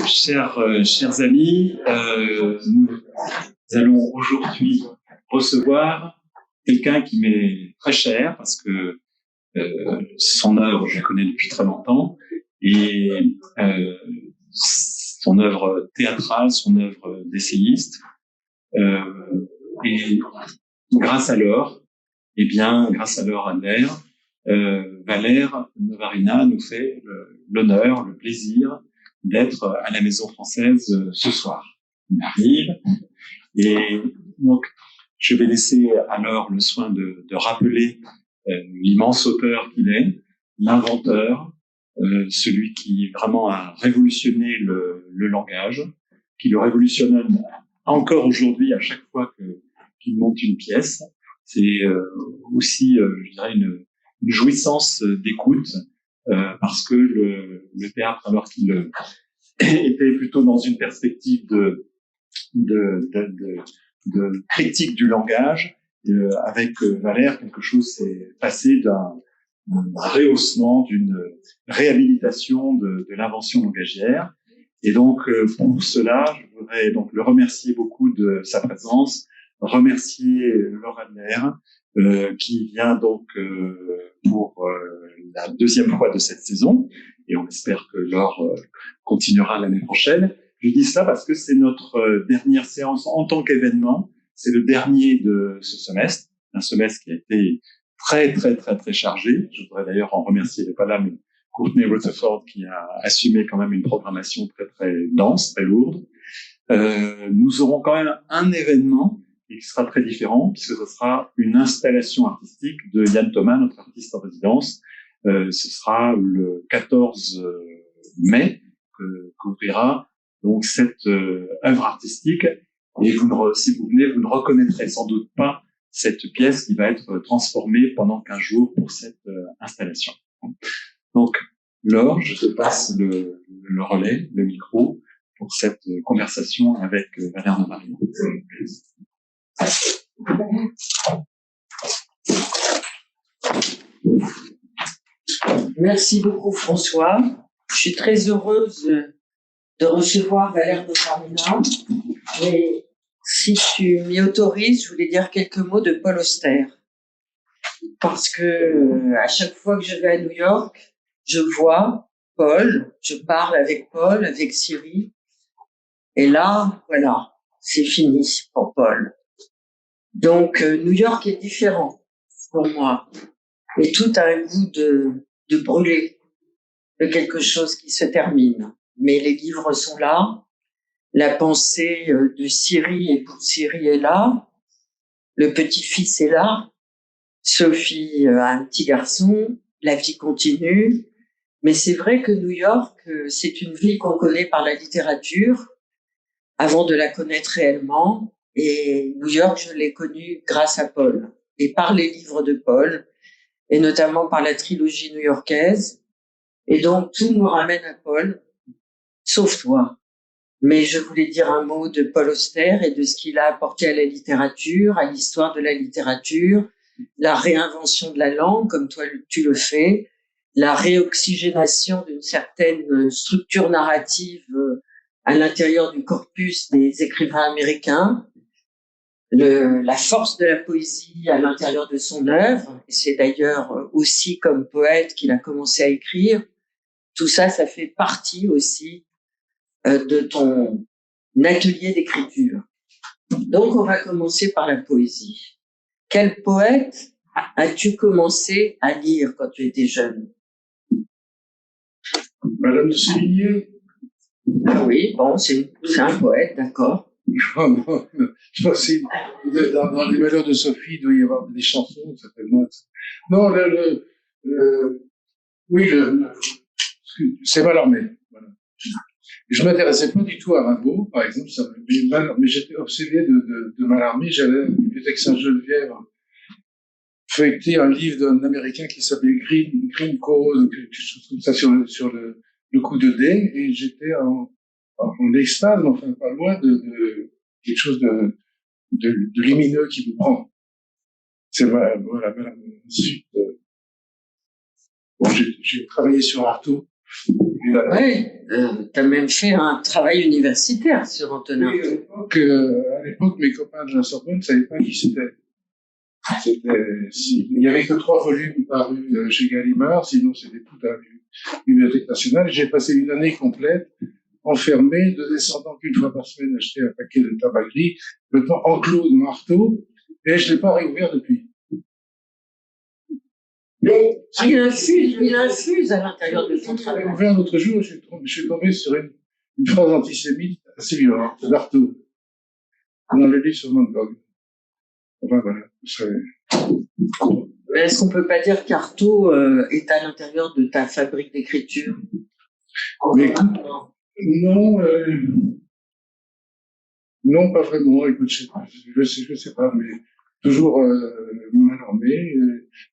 Chers amis, nous allons aujourd'hui recevoir quelqu'un qui m'est très cher parce que son œuvre, je la connais depuis très longtemps, et son œuvre théâtrale, son œuvre d'essayiste, et grâce à l'or, grâce à l'or Adler, Valère Novarina nous fait l'honneur, le plaisir d'être à la Maison Française ce soir. Il arrive, et donc je vais laisser alors le soin de rappeler l'immense auteur qu'il est, l'inventeur, celui qui vraiment a révolutionné le langage, qui le révolutionne encore aujourd'hui à chaque fois qu'il monte une pièce. C'est aussi, je dirais, une jouissance d'écoute, parce que le théâtre, alors qu'il était plutôt dans une perspective de critique du langage, avec Valère, quelque chose s'est passé d'un rehaussement, d'une réhabilitation de l'invention langagière. Et donc, pour cela, je voudrais donc le remercier beaucoup de sa présence, remercier Laure Adler, qui vient donc pour la deuxième fois de cette saison, et on espère que Laure continuera l'année prochaine. Je dis ça parce que c'est notre dernière séance en tant qu'événement. C'est le dernier de ce semestre, un semestre qui a été très, très, très, très chargé. Je voudrais d'ailleurs en remercier, elle n'est pas là, mais Courtney Rutherford, qui a assumé quand même une programmation très, très dense, très lourde. Nous aurons quand même un événement qui sera très différent, puisque ce sera une installation artistique de Yann Thomas, notre artiste en résidence. Ce sera le 14 mai qu'ouvrira donc cette œuvre artistique. Et si vous venez, vous ne reconnaîtrez sans doute pas cette pièce qui va être transformée pendant 15 jours pour cette installation. Donc, Laure, je te passe le relais, le micro, pour cette conversation avec Valère Novarina. Merci beaucoup, François. Je suis très heureuse de recevoir Valère Novarina. Mais si tu m'y autorises, je voulais dire quelques mots de Paul Auster. Parce que à chaque fois que je vais à New York, je vois Paul, je parle avec Paul, avec Siri. Et là, voilà, c'est fini pour Paul. Donc, New York est différent pour moi. Et tout a un goût de brûler, de quelque chose qui se termine. Mais les livres sont là. La pensée de Siri et pour Siri est là. Le petit-fils est là. Sophie a un petit garçon. La vie continue. Mais c'est vrai que New York, c'est une ville qu'on connaît par la littérature avant de la connaître réellement. Et New York, je l'ai connue grâce à Paul et par les livres de Paul, et notamment par la trilogie new-yorkaise. Et donc, tout nous ramène à Paul, sauf toi. Mais je voulais dire un mot de Paul Auster et de ce qu'il a apporté à la littérature, à l'histoire de la littérature, la réinvention de la langue, comme toi tu le fais, la réoxygénation d'une certaine structure narrative à l'intérieur du corpus des écrivains américains, la force de la poésie à l'intérieur de son œuvre. Et c'est d'ailleurs aussi comme poète qu'il a commencé à écrire. Tout ça, ça fait partie aussi de ton atelier d'écriture. Donc, on va commencer par la poésie. Quel poète as-tu commencé à lire quand tu étais jeune? Madame de Sévigné. Ah oui, bon, c'est un poète, d'accord. Non, je pense que dans les Malheurs de Sophie, il doit y avoir des chansons, certainement. Non, oui, c'est Mallarmé. Voilà. Je m'intéressais pas du tout à Rimbaud, par exemple, mais j'étais obsédé de Mallarmé. J'allais à la bibliothèque Sainte-Geneviève feuilleter un livre d'un Américain qui s'appelait Green Code, quelque chose comme ça, sur le coup de dé, et j'étais en extase, mais enfin pas loin de quelque chose de lumineux qui vous prend. C'est voilà. Ensuite, bon, j'ai travaillé sur Artaud, Oui, tu as même fait un travail universitaire sur Antonin Oui, Artaud. à l'époque, mes copains de la Sorbonne ne savaient pas qui c'était. Il n'y avait que 3 volumes parus chez Gallimard, sinon c'était tout à la Bibliothèque nationale. J'ai passé une année complète enfermé, ne descendant qu'une fois par semaine acheter un paquet de tabac-gris, le temps enclos de marteau, et je ne l'ai pas réouvert depuis. Mais il infuse à l'intérieur de son travail. J'ai ouvert l'autre jour, je suis tombé sur une phrase antisémite assez violente d'Artaud, dans le livre sur Van Gogh. Enfin, voilà, Mais est-ce qu'on peut pas dire qu'Artaud est à l'intérieur de ta fabrique d'écriture? Mais écoute, non, pas vraiment. Écoute, je sais pas, mais toujours mal armé.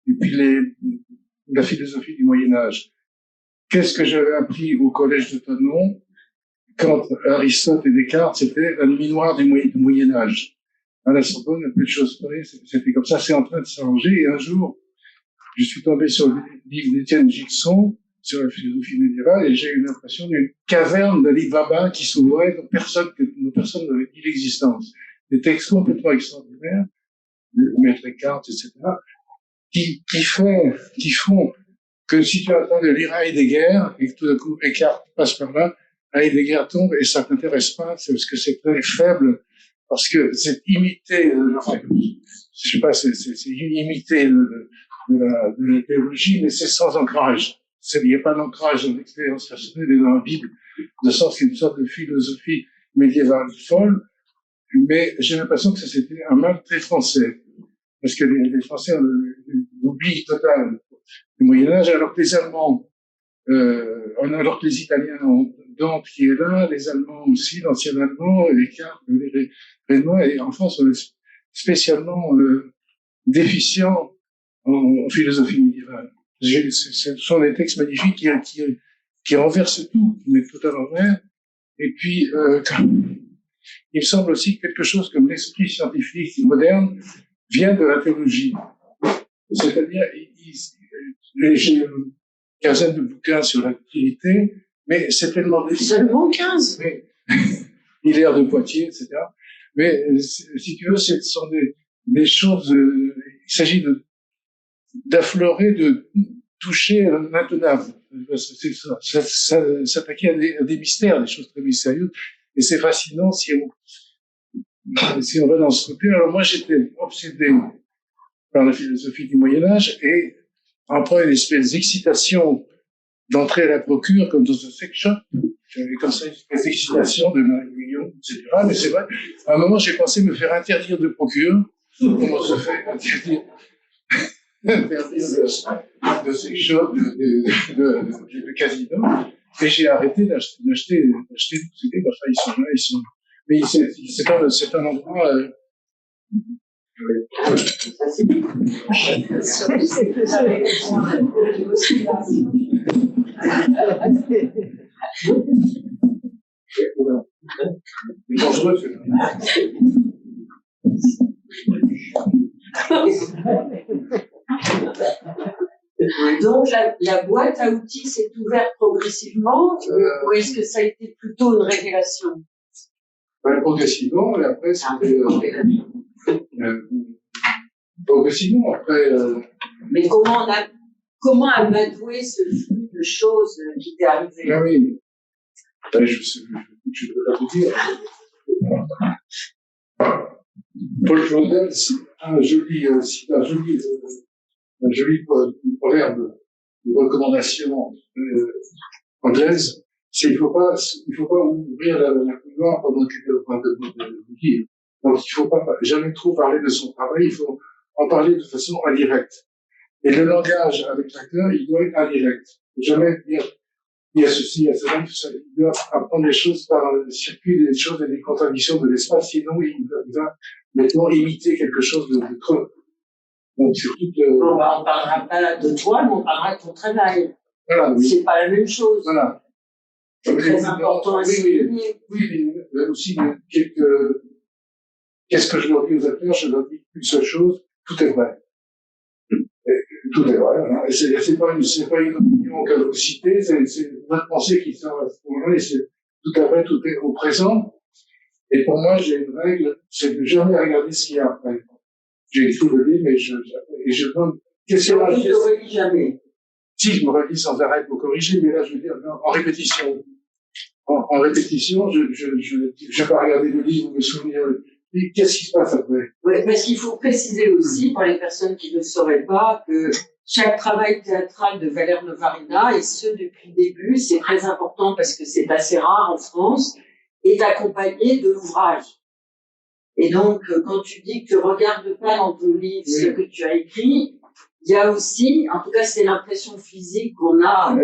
Et puis la philosophie du Moyen Âge. Qu'est-ce que j'avais appris au collège de Thonon quand Aristote et Descartes, c'était la nuit noire du Moyen Âge. À la Sorbonne, un peu de choses près, c'était comme ça, c'est en train de s'arranger. Et un jour, je suis tombé sur le livre d'Étienne Gilson sur la philosophie médiévale et j'ai eu l'impression d'une caverne d'Ali Baba qui s'ouvrait dont personne n'avait dit l'existence. Des textes complètement extraordinaires, de Maître Eckhart, etc., qui font que si tu es en train de lire Heidegger et que tout d'un coup Eckhart passe par là, Heidegger tombe et ça t'intéresse pas, c'est parce que c'est très faible, parce que c'est imité, je sais pas, c'est imité de la théologie, mais c'est sans ancrage. Il n'y a pas d'ancrage dans l'expérience personnelle et dans la Bible, de sorte qu'il y a une sorte de philosophie médiévale folle, mais j'ai l'impression que ça c'était un mal très français. Parce que les Français ont l'oubli total du Moyen-Âge, alors que les Allemands, alors que les Italiens ont Dante qui est là, les Allemands aussi, l'ancien allemand, les cartes, les Renois, et en France, on est spécialement déficient en philosophie médiévale. Ce sont des textes magnifiques qui renversent tout, qui mettent tout à l'envers. Et puis, il me semble aussi que quelque chose comme l'esprit scientifique moderne vient de la théologie. C'est-à-dire, j'ai une quinzaine de bouquins sur la Trinité, mais c'est tellement difficile. Seulement 15. Mais, Hilaire de Poitiers, etc. Mais si tu veux, ce sont des choses, il s'agit d'affleurer, de toucher l'intenable. C'est s'attaquer à des mystères, des choses très mystérieuses. Et c'est fascinant si on va dans ce côté. Alors moi, j'étais obsédé par la philosophie du Moyen-Âge et après une espèce d'excitation d'entrer à la procure comme dans un sex shop. J'avais comme ça une espèce d'excitation de Marie-Guillaume, etc. Mais c'est vrai, à un moment, j'ai pensé me faire interdire de procure. Comment se fait interdire de sex shop, de casino. Et j'ai arrêté d'acheter tous ces livres. Enfin, ils sont là, ils sont... Mais c'est un endroit... dangereux, Donc, la boîte à outils s'est ouverte progressivement, ou est-ce que ça a été plutôt une révélation? Progressivement, et après, c'était... progressivement, après... Mais comment amadouer ce flux de choses qui t'est arrivé? Ah oui. Je peux pas te dire. Paul Claudel, c'est un joli proverbe de recommandation anglaise. C'est il faut pas ouvrir la couloir pendant que tu es en train de vous dire. Donc il faut pas jamais trop parler de son travail, il faut en parler de façon indirecte. Et le langage avec l'acteur, il doit être indirect. Jamais dire il y a ceci, il y a cela, il doit apprendre les choses par le circuit des choses et des contradictions de l'espace, sinon il va maintenant imiter quelque chose de creux. Donc surtout on parlera pas de toi, mais on parlera de ton travail. Voilà, oui. C'est pas la même chose. Voilà. C'est très important à souligner. Oui, mais aussi qu'est-ce que je leur dis aux acteurs? Je leur dis une seule chose, tout est vrai. Tout est vrai. Hein. Et c'est pas une opinion que vous citez, c'est votre pensée qui sort à ce moment-là, et c'est tout à fait, tout est au présent. Et pour moi, j'ai une règle, c'est de jamais regarder ce qu'il y a après. J'ai écrit le livre, et je demande, qu'est-ce qu'il y a? Je ne te relis jamais. Si, je me relis sans arrêt pour corriger, mais là, je veux dire, en répétition. En répétition, je vais pas regarder le livre, me souvenir, et qu'est-ce qui se passe après? Oui, parce qu'il faut préciser aussi, pour les personnes qui ne le sauraient pas, que chaque travail théâtral de Valère Novarina, et ce depuis le début, c'est très important parce que c'est assez rare en France, est accompagné de l'ouvrage. Et donc, quand tu dis que tu regardes pas dans ton livre ce que tu as écrit, il y a aussi, en tout cas c'est l'impression physique qu'on a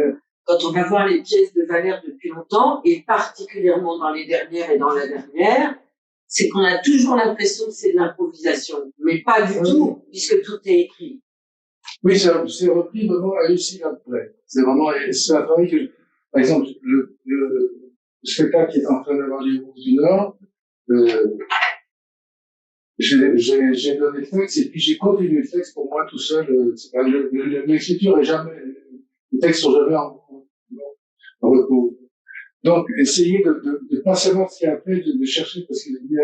quand on va voir les pièces de Valère depuis longtemps, et particulièrement dans les dernières et dans la dernière, c'est qu'on a toujours l'impression que c'est de l'improvisation, mais pas du tout, puisque tout est écrit. Oui, c'est repris vraiment à une syllabe près. C'est vraiment, c'est un travail que, par exemple, le spectacle qui est en train d'avoir lieu au du Nord, j'ai donné le texte et puis j'ai continué le texte pour moi tout seul. L'écriture est jamais, les textes sont jamais en repos. Donc, essayez de pas seulement ce qu'il y a après, de chercher, parce qu'il y a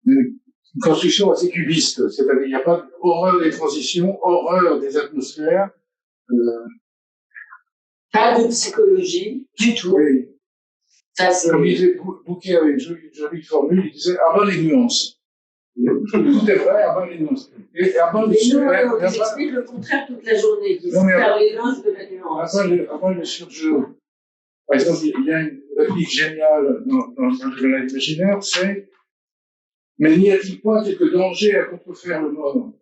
une construction assez cubiste. C'est-à-dire, il n'y a pas horreur des transitions, horreur des atmosphères. Pas de psychologie, du tout. Oui. Ça, c'est... Comme disait Bouquet avait une jolie formule, il disait, abat les nuances. Tout est vrai, abat les nuances. Et abat mais nous, on nous explique le contraire toute la journée, qui c'est faire l'éloge de la nuance. Abat le surjeu. Par exemple, il y a une réplique géniale dans le l'imaginaire, c'est « Mais n'y a-t-il pas quelques dangers à contrefaire le mort ?»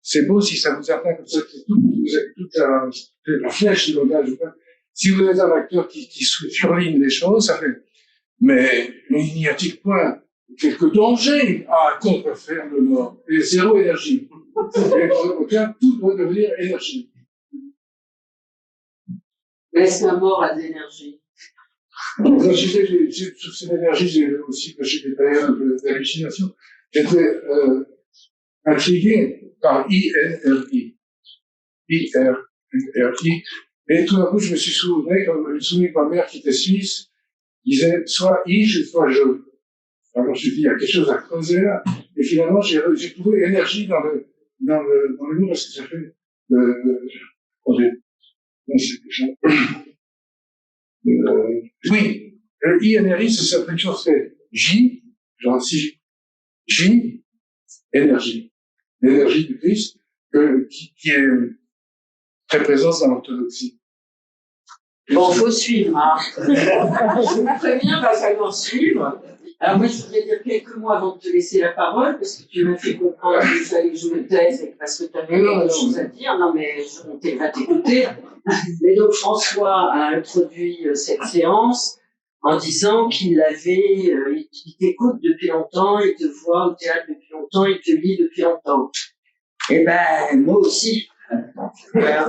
C'est beau si ça vous atteint comme ça, vous avez toute la flèche de langage. Si vous êtes un acteur qui surligne les choses, ça fait « Mais n'y a-t-il pas quelques dangers à contrefaire le mort ?» Et zéro énergie. Et tout doit devenir énergie. Est-ce qu'un mort a de l'énergie? Toute cette énergie, j'ai aussi caché des périodes d'hallucination. J'étais intrigué par INRI. INRI. Et tout d'un coup, je me suis souvenu que ma mère qui était suisse disait soit je, soit je. Alors, je me suis dit, il y a quelque chose à creuser là. Et finalement, j'ai trouvé énergie dans le mot parce que ça fait oui, INRI, c'est certaines choses, c'est J, genre si J, énergie. L'énergie du Christ, qui est très présente dans l'orthodoxie. Bon, faut suivre, hein. Je vous préviens, va falloir suivre. Alors moi, je voudrais dire quelques mots avant de te laisser la parole, parce que tu m'as fait comprendre qu'il fallait que je me taise et parce que tu avais quelque chose à dire. Non, mais on va t'écouter. Mais donc, François a introduit cette séance en disant qu'il il t'écoute depuis longtemps, il te voit au théâtre depuis longtemps, il te lit depuis longtemps. Eh ben, moi aussi.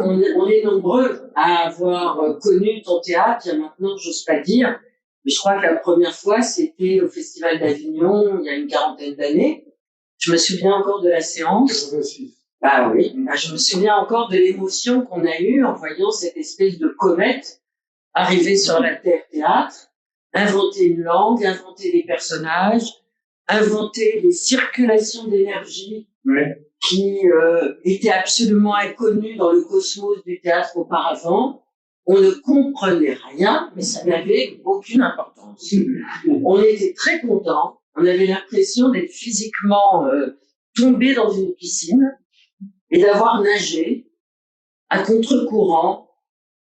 On est nombreux à avoir connu ton théâtre. Il y a maintenant, j'ose pas dire, mais je crois que la première fois, c'était au Festival d'Avignon, il y a une 40aine d'années. Je me souviens encore de la séance. Ah oui, je me souviens encore de l'émotion qu'on a eue en voyant cette espèce de comète arriver sur la Terre Théâtre, inventer une langue, inventer des personnages, inventer des circulations d'énergie qui étaient absolument inconnues dans le cosmos du théâtre auparavant. On ne comprenait rien, mais ça n'avait aucune importance. On était très contents. On avait l'impression d'être physiquement tombé dans une piscine et d'avoir nagé à contre-courant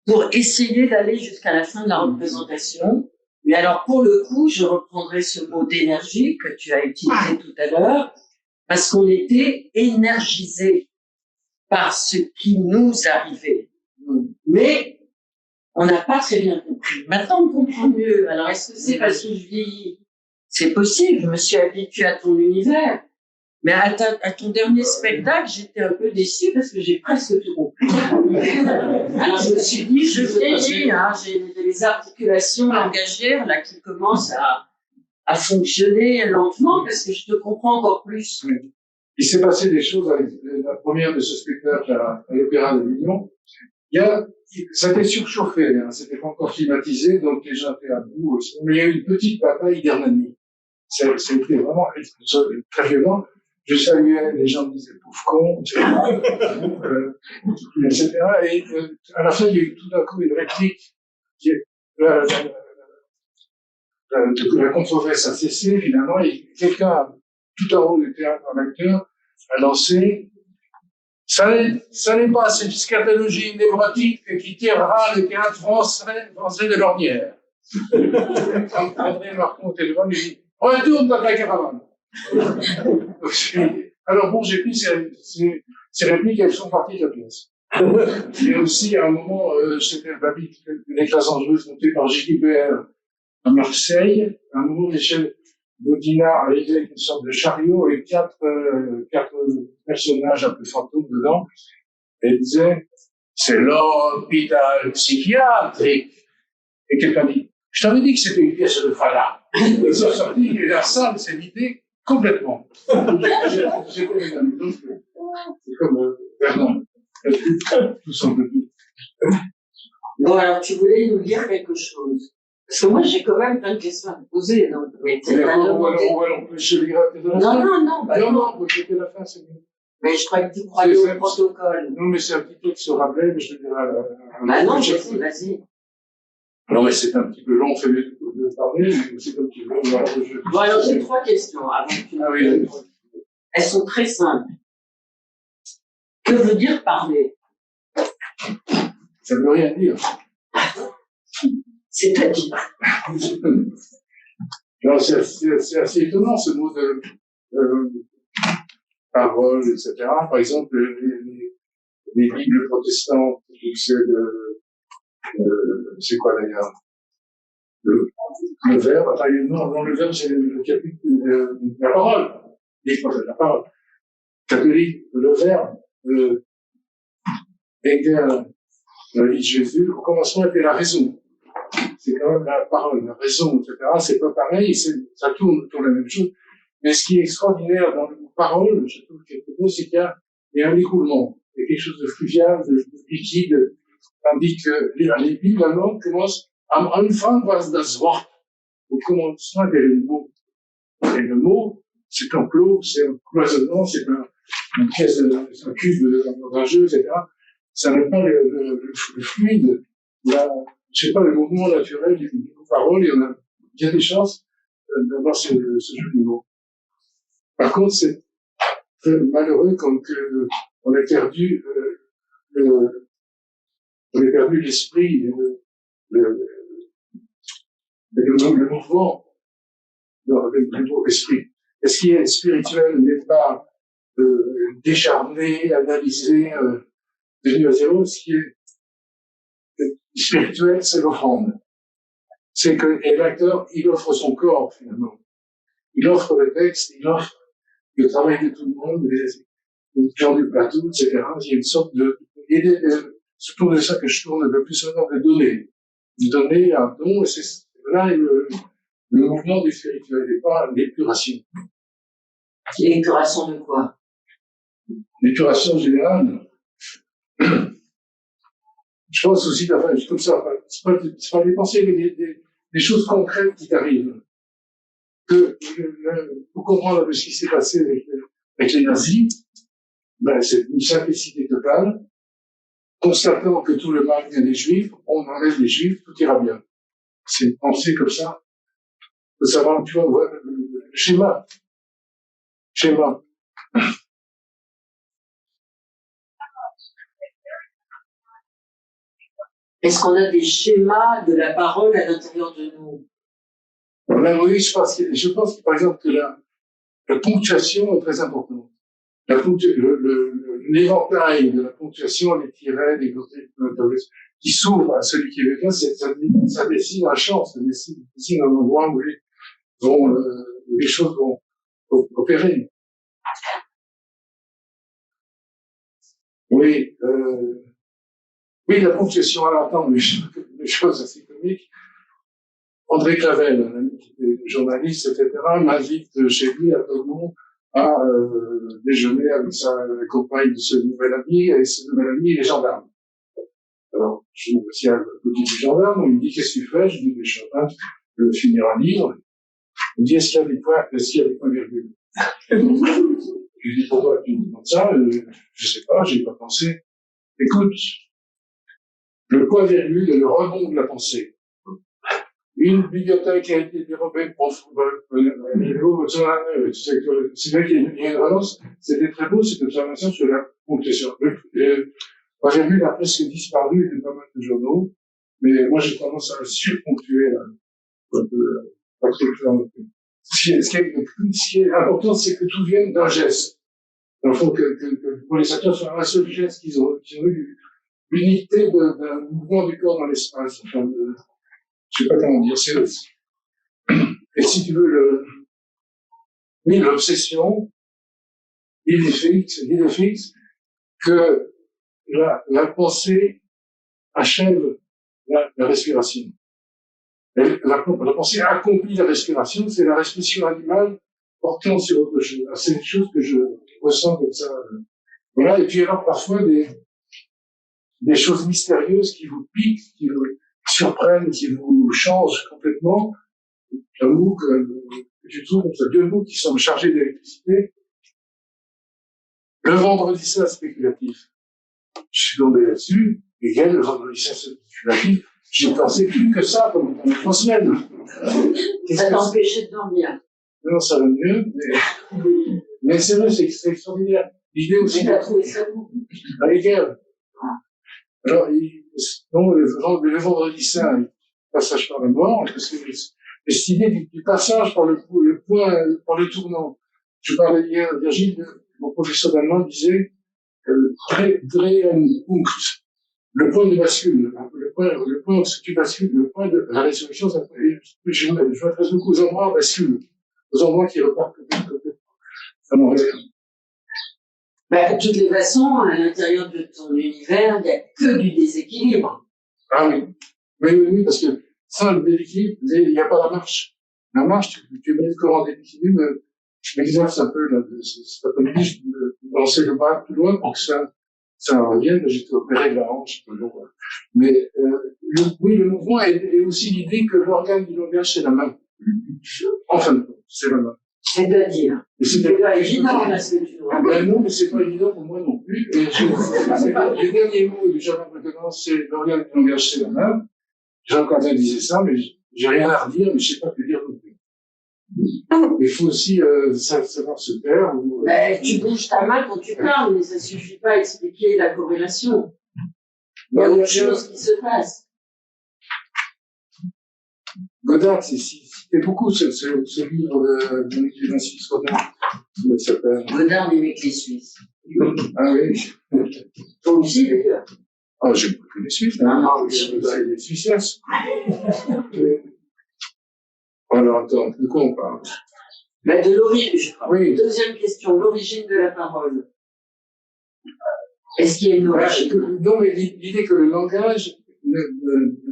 pour essayer d'aller jusqu'à la fin de la représentation. Mais alors, pour le coup, je reprendrai ce mot d'énergie que tu as utilisé tout à l'heure, parce qu'on était énergisés par ce qui nous arrivait. Mais on n'a pas très bien compris. Maintenant, on comprend mieux. Alors, est-ce que c'est parce que je vieillis? C'est possible, je me suis habituée à ton univers. Mais à ton dernier spectacle, j'étais un peu déçue parce que j'ai presque tout compris. Alors, je me suis dit, je vieillis, hein, j'ai les articulations langagières là qui commencent à fonctionner lentement parce que je te comprends encore plus. il s'est passé des choses avec la première de ce spectacle à l'Opéra d'Avignon. Ça a été surchauffé, hein, c'était pas encore climatisé, donc les gens étaient à bout. Mais il y a eu une petite bataille d'Hernani. C'était vraiment très violent. Je saluais, les gens me disaient pauvre con, etc. Et à la fin, il y a eu tout d'un coup une réplique qui est, la controverse a cessé, finalement, et quelqu'un, tout en haut du théâtre, un acteur, a lancé ça n'est pas cette scatologie névrotique qui tirera le théâtre français de l'ornière. André Marcon était devant, lui dit retourne dans ta caravane. Alors bon, j'ai pris ces répliques, elles sont parties de la pièce. Et aussi, à un moment, c'était une éclason joueuse montée par Gilbert à Marseille. À un moment, Michel Bodina arrivait avec une sorte de chariot et quatre personnages un peu fantômes dedans. Et il disait, c'est l'hôpital psychiatrique. Et quelqu'un dit, je t'avais dit que c'était une pièce de Fala. Ils sont sortis et la salle s'est vidée complètement. J'ai pas une anecdote, c'est comme Vernon. Tout semble tout. Bon, alors tu voulais nous lire quelque chose. Parce que moi, j'ai quand même plein de questions à te poser. Donc, mais on va l'empêcher les gars de la fin. Non, c'était la fin, c'est mieux. Mais je croyais que tu croyais au protocole. Non, mais c'est un petit peu sur Rabelais, mais je te dirai non, vas-y. Non, mais c'est un petit peu long, on fait mieux de parler, mais c'est comme tu veux. Bon, alors j'ai 3 questions avant que tu oui. Elles sont très simples. Que veut dire parler? Ça ne veut rien dire. C'est-à-dire c'est assez étonnant ce mot de parole, etc. Par exemple, les Bibles protestantes, c'est quoi d'ailleurs le verbe, non, le verbe c'est le chapitre, la parole, la parole. Catholique, le verbe, était la vie de Jésus, au commencement était la raison. C'est quand même la parole, la raison, etc. C'est pas pareil, ça tourne autour de la même chose. Mais ce qui est extraordinaire dans le mot parole, je trouve quelque chose, c'est qu'il y a un écoulement. Il y a quelque chose de fluvial, de liquide, tandis que les Bibles, la langue commence am Anfang war das Wort. Au commencement, il y a le mot. Et le mot, c'est un clos, c'est un cloisonnement, c'est une pièce, un cube dans un jeu, etc. Ça n'est pas le fluide, je sais pas, le mouvement naturel du parole, il y a des chances d'avoir ce jeu de mots. Par contre, c'est très malheureux comme que on a perdu l'esprit, le mouvement, le mot esprit. Et ce qui est spirituel n'est pas décharné, analysé, devenu à zéro. Ce qui est spirituel, c'est l'offrande. C'est que l'acteur, il offre son corps, finalement. Il offre le texte, il offre le travail de tout le monde, les gens du plateau, etc. Il y a une sorte c'est autour de ça que je tourne le plus souvent, de donner. Donner un don, et c'est là le mouvement du spirituel, et pas l'épuration. L'épuration de quoi? L'épuration générale. Je pense aussi, enfin, comme ça, c'est pas des pensées, mais des choses concrètes qui t'arrivent. Pour comprendre ce qui s'est passé avec les nazis, ben, c'est une simplicité totale. Constatant que tout le mal vient des Juifs, on enlève les Juifs, tout ira bien. C'est une pensée comme ça. De savoir, tu vois, le schéma. Est-ce qu'on a des schémas de la parole à l'intérieur de nous? Là, oui, je pense que, par exemple, que la ponctuation est très importante. L'éventail de la ponctuation, les tirets, les côtés, qui s'ouvrent à celui qui veut bien, ça dessine un champ, ça dessine un endroit où les choses vont opérer. Oui, la ponctuation. Alors, attends, les choses assez comiques. André Clavel, un ami qui était journaliste, etc., m'invite chez lui à Toulon à déjeuner avec sa compagne de ce nouvel ami, et ce nouvel ami, il est gendarme. Alors, je me suis à côté du gendarme, il me dit, qu'est-ce que tu fais? Je dis, je suis en train de finir un livre. Il me dit, est-ce qu'il y a des points virgules? Je lui dis, pourquoi tu me demandes ça? Je sais pas, j'y ai pas pensé. Écoute, le point virgule est le rebond de la pensée. Une bibliothèque a été dérobée c'est vrai qu'il y a une relance, c'était très beau, cette observation sur la ponctuation. Le point virgule a presque disparu de pas mal de journaux, mais moi j'ai tendance à surponctuer ce qui est important, c'est que tout vienne d'un geste. Il faut que pour les acteurs, ce soit un seul geste qu'ils ont eu l'unité d'un mouvement du corps dans l'espace. Enfin, je sais pas comment dire, et si tu veux l'obsession, il est fixe que la pensée achève la respiration. La pensée accomplit la respiration, c'est la respiration animale portant sur autre chose. C'est une chose que je ressens comme ça. Voilà, et puis alors parfois des choses mystérieuses qui vous piquent, qui vous surprennent, qui vous changent complètement. Un mot que tu trouves comme ça, deux mots qui sont chargés d'électricité. Le vendredi saint spéculatif. Je suis tombé là-dessus, et le vendredi saint spéculatif, j'ai pensé plus que ça pendant 3 semaines. Ça t'a empêché de dormir. Non, ça va mieux, mais c'est vrai, c'est extraordinaire. L'idée aussi. Tu as trouvé ça où? Avec elle. Alors, le vendredi saint, le passage par la mort, parce que cette idée du passage par le point, par le tournant. Je parlais hier, Virgile, mon professeur d'allemand disait, Drehpunkt, le point de bascule, le point où tu bascules, le point de la résurrection, je m'adresse beaucoup aux endroits basculent, aux endroits qui repartent complètement. De toutes les façons, à l'intérieur de ton univers, il n'y a que du déséquilibre. Ah oui. Oui, parce que sans le déséquilibre, il n'y a pas la marche. La marche, tu mets le corps en déséquilibre, je m'exerce un peu, cet après-midi, je lançais le bras plus loin pour que ça revienne, j'ai opéré de la hanche, toujours. Mais, le mouvement est aussi l'idée que l'organe du langage, c'est la main. En fin de compte, c'est la main. C'est-à-dire, c'est pas évident, là, ce que tu dois. Non, mais c'est pas évident pour moi non plus. Et les derniers mots du Jardin maintenant, c'est l'organe du langage, c'est la main. Jean Quentin disait ça, mais j'ai rien à redire, mais je sais pas que dire non plus. Il faut aussi savoir se taire. Tu bouges ta main quand tu parles, mais ça suffit pas à expliquer la corrélation. Il y a autre chose qui se passe. Godard, c'était beaucoup ce livre de l'écrivain suisse Godard. Comment il s'appelle? Godard n'aimait que les Suisses. Ah oui. Toi aussi, d'ailleurs. Ah, j'aime beaucoup les Suisses. Non, c'est les Suissesses. Alors, attends, de quoi on parle? De l'origine, je crois. Oui. Deuxième question, l'origine de la parole. Est-ce qu'il y a une origine? Non, mais l'idée que le langage ne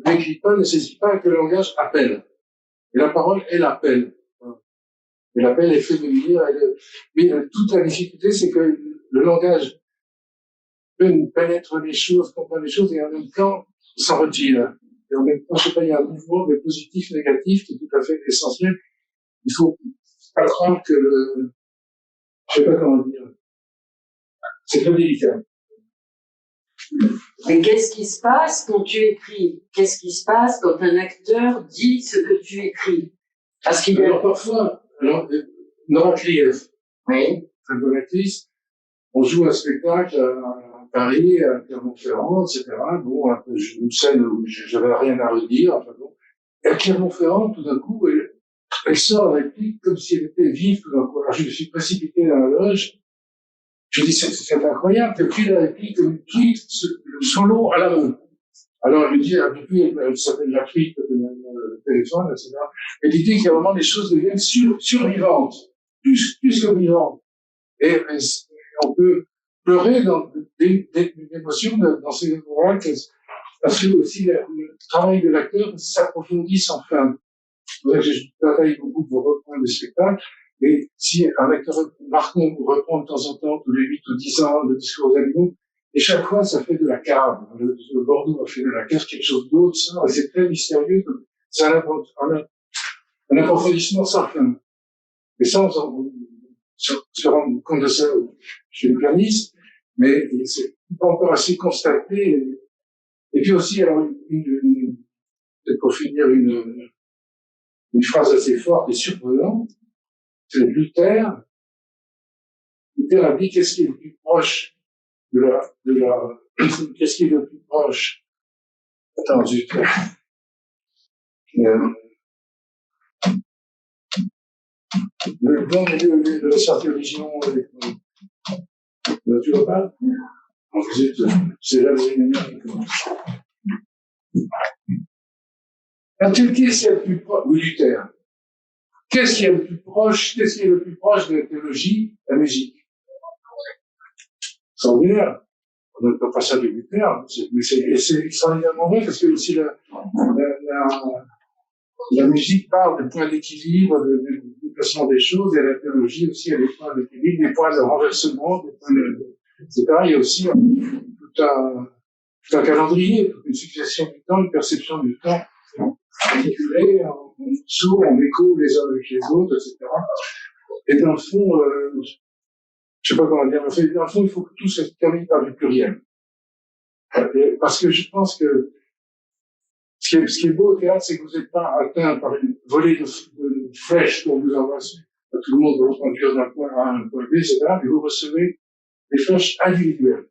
décrit pas, ne saisit pas, que le langage appelle. Et la parole, elle appelle. Et l'appel est fait de dire, mais toute la difficulté, c'est que le langage pénètre les choses, comprend les choses, et en même temps, s'en retire. Et en même temps, je sais pas, il y a un mouvement de positif, négatif, qui est tout à fait essentiel. Il faut pas croire que je sais pas comment dire. C'est très délicat. Mais qu'est-ce qui se passe quand tu écris? Qu'est-ce qui se passe quand un acteur dit ce que tu écris? Parce qu'il y a... Alors, parfois, Nora Krief, oui, très bonne actrice, on joue un spectacle à Paris, à Clermont-Ferrand, etc. Bon, une scène où j'avais rien à redire, enfin bon. Et à Clermont-Ferrand, tout d'un coup, elle sort la réplique comme si elle était vive tout d'un coup. Alors, je me suis précipité dans la loge. Je dis, c'est incroyable, tu as pris la réplique comme une tweet solo à la main. Alors, elle me dit, depuis, elle s'appelle la tweet, le téléphone, etc. Et l'idée qu'il y a vraiment les choses deviennent survivantes, plus que vivantes. Et on peut pleurer dans des émotions dans ces ouvrages, parce que aussi le travail de l'acteur s'approfondit sans fin. C'est pour ça que je travaille beaucoup pour reprendre le spectacle. Et si un acteur marquant reprend de temps en temps, tous les 8 ou 10 ans, le discours aux animaux, et chaque fois, ça fait de la cave. Le Bordeaux a fait de la cave quelque chose d'autre, ça, et c'est très mystérieux. C'est un approfondissement sans fin. Et ça, on se rend compte de ça chez les pianistes, mais c'est pas encore assez constaté. Et puis aussi, alors, pour finir, une phrase assez forte et surprenante, c'est Luther. Luther a dit qu'est-ce qui est le plus proche qu'est-ce qui est le plus proche? Attends, dans le sortie religion, tu vois pas? C'est là le qui commence. Qu'est-ce qui est le plus proche? Oui, Luther. Qu'est-ce qui est le plus proche de la théologie? La musique. C'est ordinaire. On ne peut pas ça de Luther, mais c'est extraordinairement vrai parce que aussi la musique parle des points d'équilibre, du placement des choses, et la théologie aussi a des points d'équilibre, des points de renversement, des points etc. Il y a aussi tout un calendrier, une succession du temps, une perception du temps, articulée, en dessous, en écho les uns avec les autres, etc. Et dans le fond, je sais pas comment dire, mais dans le fond, il faut que tout se termine par du pluriel. Parce que je pense que ce qui est beau au théâtre, c'est que vous n'êtes pas atteint par une volée de flèches qu'on vous envoie. Tout le monde va vous conduire d'un point A à un point B, etc. Et vous recevez des flèches individuelles.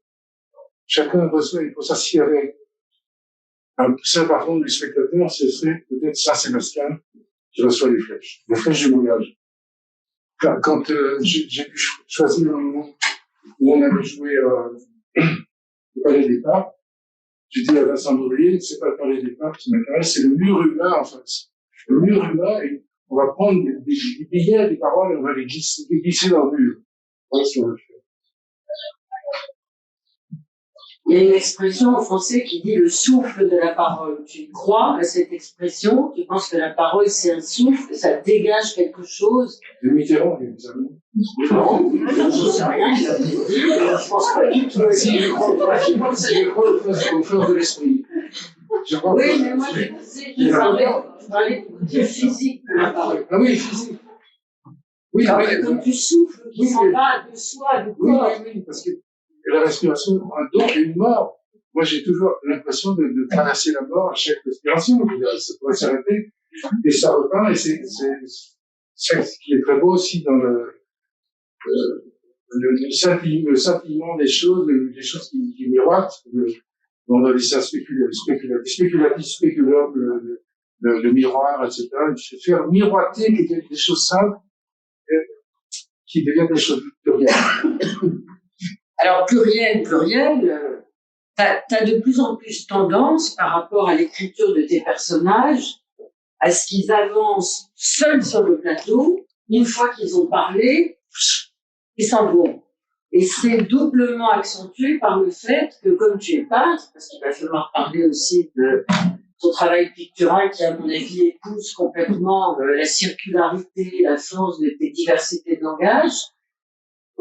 Chacun reçoit, il faut s'assurer. Ça, par contre, les spectateurs, ce serait peut-être Saint-Sébastien qui reçoit les flèches du voyage. Quand j'ai pu choisir un moment où on avait joué le Palais des Papes, j'ai dit à Vincent Bourrier, c'est pas le Palais des Papes qui m'intéresse, c'est le mur humain en face. Le mur humain, et on va prendre des billets, des paroles, et on va les glisser dans le mur. Voilà ce qu'on veut faire. Il y a une expression en français qui dit le souffle de la parole. Tu crois à cette expression? Tu penses que la parole c'est un souffle, ça dégage quelque chose? C'est Mitterrand, les amis. Non, je sais rien. Je pense pas du tout. Si, je crois au fleur de l'esprit. Oui, mais moi, je parlais du côté physique de la parole. Ah oui, physique. Oui, comme tu souffles, qui s'en va de soi, du corps. Oui, parce que la respiration, un don et une mort. Moi, j'ai toujours l'impression de traverser la mort à chaque respiration. Ça pourrait s'arrêter et ça repart. Et c'est ce qui est très beau aussi dans le scintillement des choses qui miroitent. On avait ça spéculatif, spéculum, le miroir, etc. Faire miroiter des choses simples qui deviennent des choses plurielles. Alors, pluriel, t'as de plus en plus tendance par rapport à l'écriture de tes personnages à ce qu'ils avancent seuls sur le plateau, une fois qu'ils ont parlé, ils s'en vont. Et c'est doublement accentué par le fait que, comme tu es peintre, parce qu'il va falloir parler aussi de ton travail pictural qui, à mon avis, épouse complètement la circularité, la force de tes diversités de langage,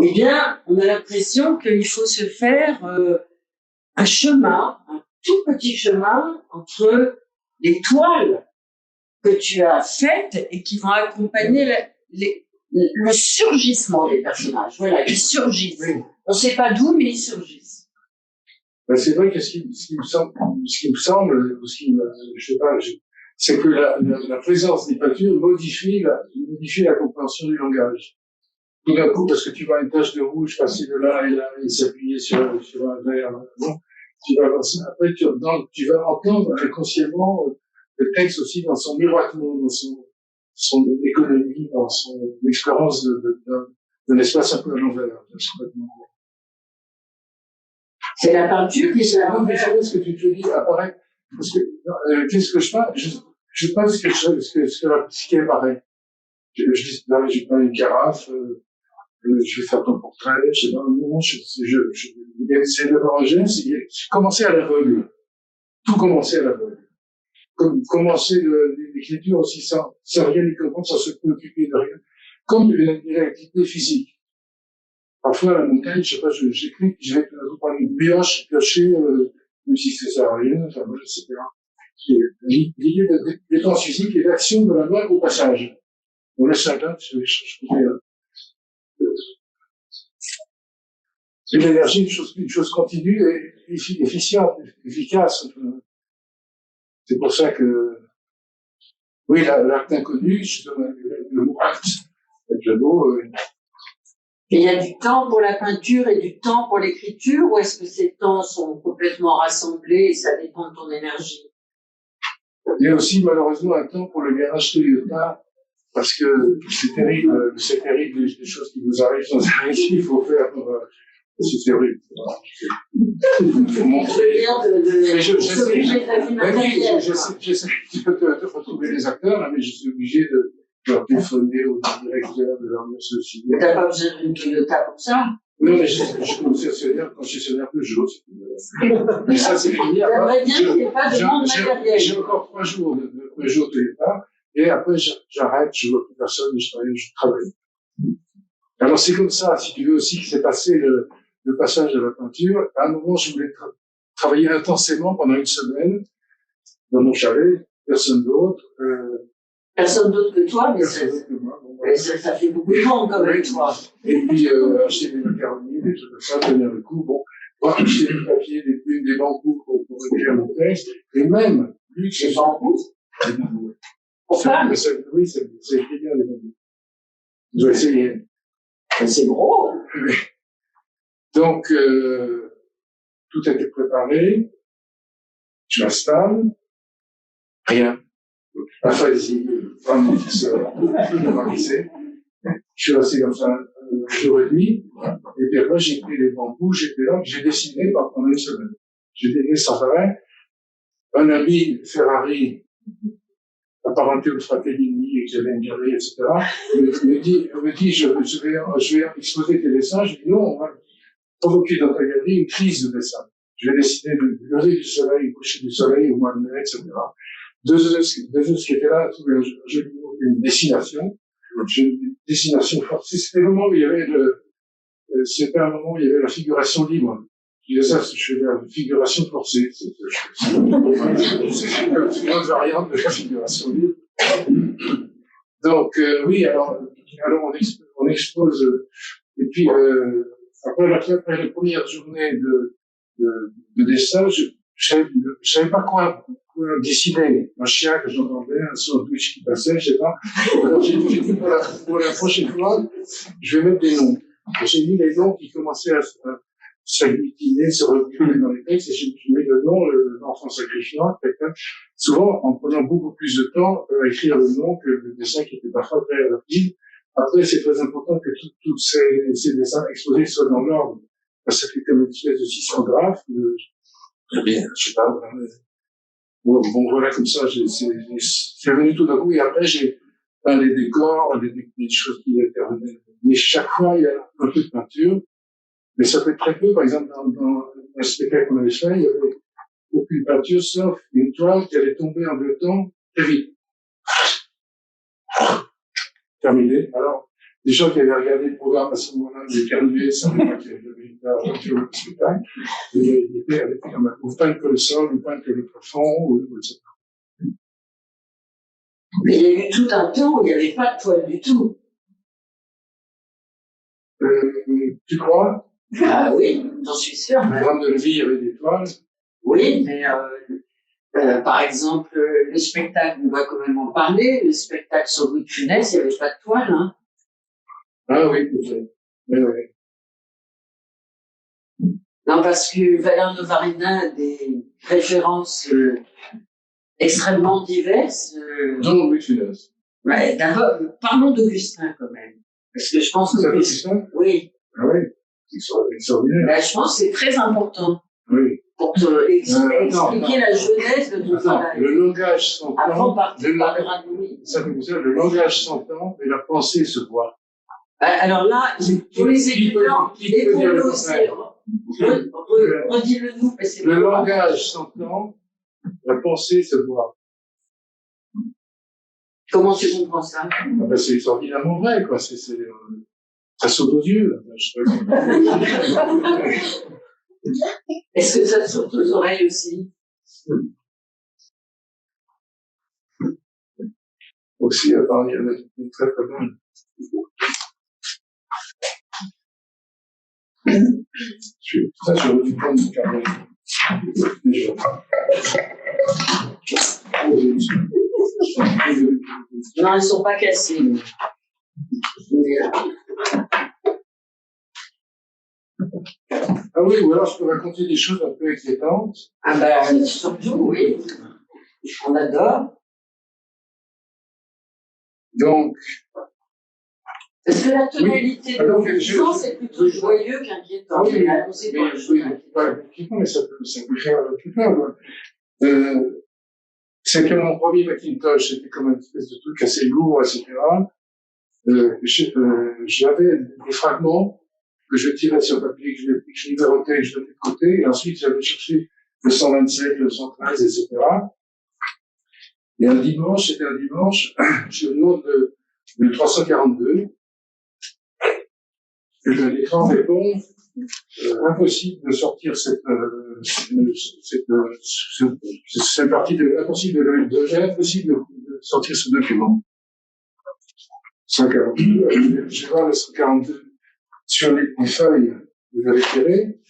eh bien, on a l'impression qu'il faut se faire un chemin, un tout petit chemin entre les toiles que tu as faites et qui vont accompagner le surgissement des personnages. Voilà, ils surgissent. Oui. On ne sait pas d'où, mais ils surgissent. Ben, c'est vrai que ce qui me semble, je sais pas, c'est que la présence des peintures modifie la compréhension du langage. Tout d'un coup, parce que tu vois une tache de rouge passer de là et là, et s'appuyer sur un verre, bon, tu vas avancer. Après, tu vas entendre inconsciemment le texte aussi dans son miroitement, dans son économie, dans son expérience d'un espace un peu à l'envers. C'est la peinture qui se la ce que tu te dis apparaît. Parce que, qu'est-ce que je peins? Je peins ce qui apparaît. Là, j'ai peint une carafe, je vais faire ton portrait, je sais pas, non, c'est l'origine, c'est commencer à l'aveugle. Tout commencer à l'aveugle. Commencer l'écriture aussi sans rien y comprendre, sans se préoccuper de rien. comme une activité physique. Parfois, à la montagne, je sais pas, j'écris, je vais prendre une piocher, même si ça sert à rien, enfin, moi, je sais pas. L'idée de dépense physique et d'action de la main au passage. On laisse ça là, je connais, c'est l'énergie, une chose continue et efficiente, efficace. C'est pour ça que, oui, l'acte inconnu, je donne le mot acte, avec le mot, Et il y a du temps pour la peinture et du temps pour l'écriture, ou est-ce que ces temps sont complètement rassemblés et ça dépend de ton énergie? il y a aussi, malheureusement, un temps pour le garage Toyota, parce que c'est terrible, les choses qui nous arrivent sans arrêt, il faut faire pour, c'est terrible. Il faut montrer. J'essaie de retrouver les acteurs, là, mais je suis obligé de leur téléphoner au directeur de leur société. Mais t'as pas besoin d'une Toyota comme ça? Non, mais je suis concessionnaire Peugeot. Mais ça, c'est fini. J'aimerais bien qu'il n'y ait pas de monde matériel. J'ai encore 3 jours de Peugeot Toyota, et après, j'arrête, je vois plus personne, je travaille. Alors, c'est comme ça, si tu veux aussi, que c'est passé le passage de la peinture. À un moment, je voulais travailler intensément pendant une semaine dans mon chalet, personne d'autre. Personne d'autre que toi, mais Personne d'autre que moi. Bon, mais ça fait beaucoup de monde quand même, toi. Et puis, acheter des macaronis, des trucs comme ça, tenir le coup. Bon, acheter du papier, des plumes, des bambous pour écrire mon texte. Et même, lui, Des bambous? Des bambous. Pour femmes? Oui, c'est écrit bien, les bambous. Je vais essayer. C'est gros. Donc, tout a été préparé. Je m'installe. Rien. Enfin, je suis resté comme ça un jour et demi. Et puis après, j'ai pris les bambous, j'étais là, j'ai dessiné pendant une semaine. J'ai dessiné sans arrêt. Un ami Ferrari, apparenté au Fratellini, et que j'avais une galerie, etc., me dit, je vais exposer tes dessins. Je dis non, on va provoquer dans ta galerie une crise de dessin. Je vais dessiner le lever du soleil, le coucher du soleil, au mois de mai, etc. Deux autres qui étaient là trouvaient un joli mot, une dessination. Une dessination forte. C'était le moment où il y avait c'était un moment où il y avait la figuration libre. Je disais ça, je fais la figuration forcée. C'est une autre variante de la figuration libre. Donc, oui, alors on expose, et puis, après la première journée de dessin, je savais pas quoi dessiner. Un chien que j'entendais, un sandwich qui passait, je sais pas. Alors j'ai dit pour la prochaine fois, je vais mettre des noms. J'ai mis les noms qui commençaient à s'agglutiner, se regrouper dans les textes, et j'ai mis le nom, l'enfant sacrifiant, souvent en prenant beaucoup plus de temps à écrire le nom que le dessin qui était parfois très rapide. Après, c'est très important que tous ces dessins exposés soient dans l'ordre. Ça fait comme une espèce de sismographe, bien, je sais pas, bon, voilà, comme ça, c'est venu tout d'un coup, et après, j'ai peint les décors, des choses qui intervenaient. Mais chaque fois, il y a un peu de peinture, mais ça fait très peu, par exemple, dans un spectacle qu'on avait fait, il y avait aucune peinture, sauf une toile qui allait tomber en 2 temps, très vite. Terminé. Alors, les gens qui avaient regardé le programme à ce moment-là, les terminés, ne savaient pas qu'il y avait de la peinture au spectacle. Ils étaient avec ou peindre que le sol, ou peindre que le plafond, etc. Mais il y a eu tout un temps où il n'y avait pas de toile du tout. Tu crois? Ah oui, j'en suis sûr. Au programme de Lévis, il y avait des toiles. Oui, mais par exemple, le spectacle, on va quand même en parler, le spectacle sur Louis de Funès, il n'y avait pas de toile, hein. Ah oui, peut-être. Oui. Non, parce que Valère Novarina a des références extrêmement diverses. Dont Louis de Funès. Ouais, d'abord, parlons d'Augustin quand même. Parce que je pense que... Augustin? Oui. Ah oui, c'est extraordinaire. Ben, je pense que c'est très important. Oui. Pour te expliquer la jeunesse de ton travail. Le langage s'entend. Avant, parlera de lui. Ça fait ça, le langage s'entend, mais la pensée se voit. Alors là, pour les étudiants, et pour nous aussi, redis-le nous. Le langage s'entend, la pensée se voit. Comment tu comprends ça? Ah ben, c'est extraordinairement vrai, quoi. Ça saute aux yeux. Est-ce que ça saute aux oreilles aussi? Aussi, attends, il y en a une très très bonne. Je vais du point de carnet. Non, elles sont pas cassées. Ah oui, ou alors je peux raconter des choses un peu inquiétantes. Ah ben, surtout, oui. On adore. Donc, Est-ce que la tonalité de l'enfant, c'est plutôt joyeux qu'inquiétant? Oui, mais ça peut faire tout peur. C'est que mon premier Macintosh, c'était comme une espèce de truc assez lourd, etc. J'avais des fragments que je tirais sur papier, que je numérotais, que je mettais de côté, et ensuite j'allais chercher le 127, le 113, etc. Et un dimanche, je me demande le 342, et l'écran répond, impossible de sortir cette partie de impossible de sortir ce document. 142, je vois le 142 sur les feuilles que j'avais tirées,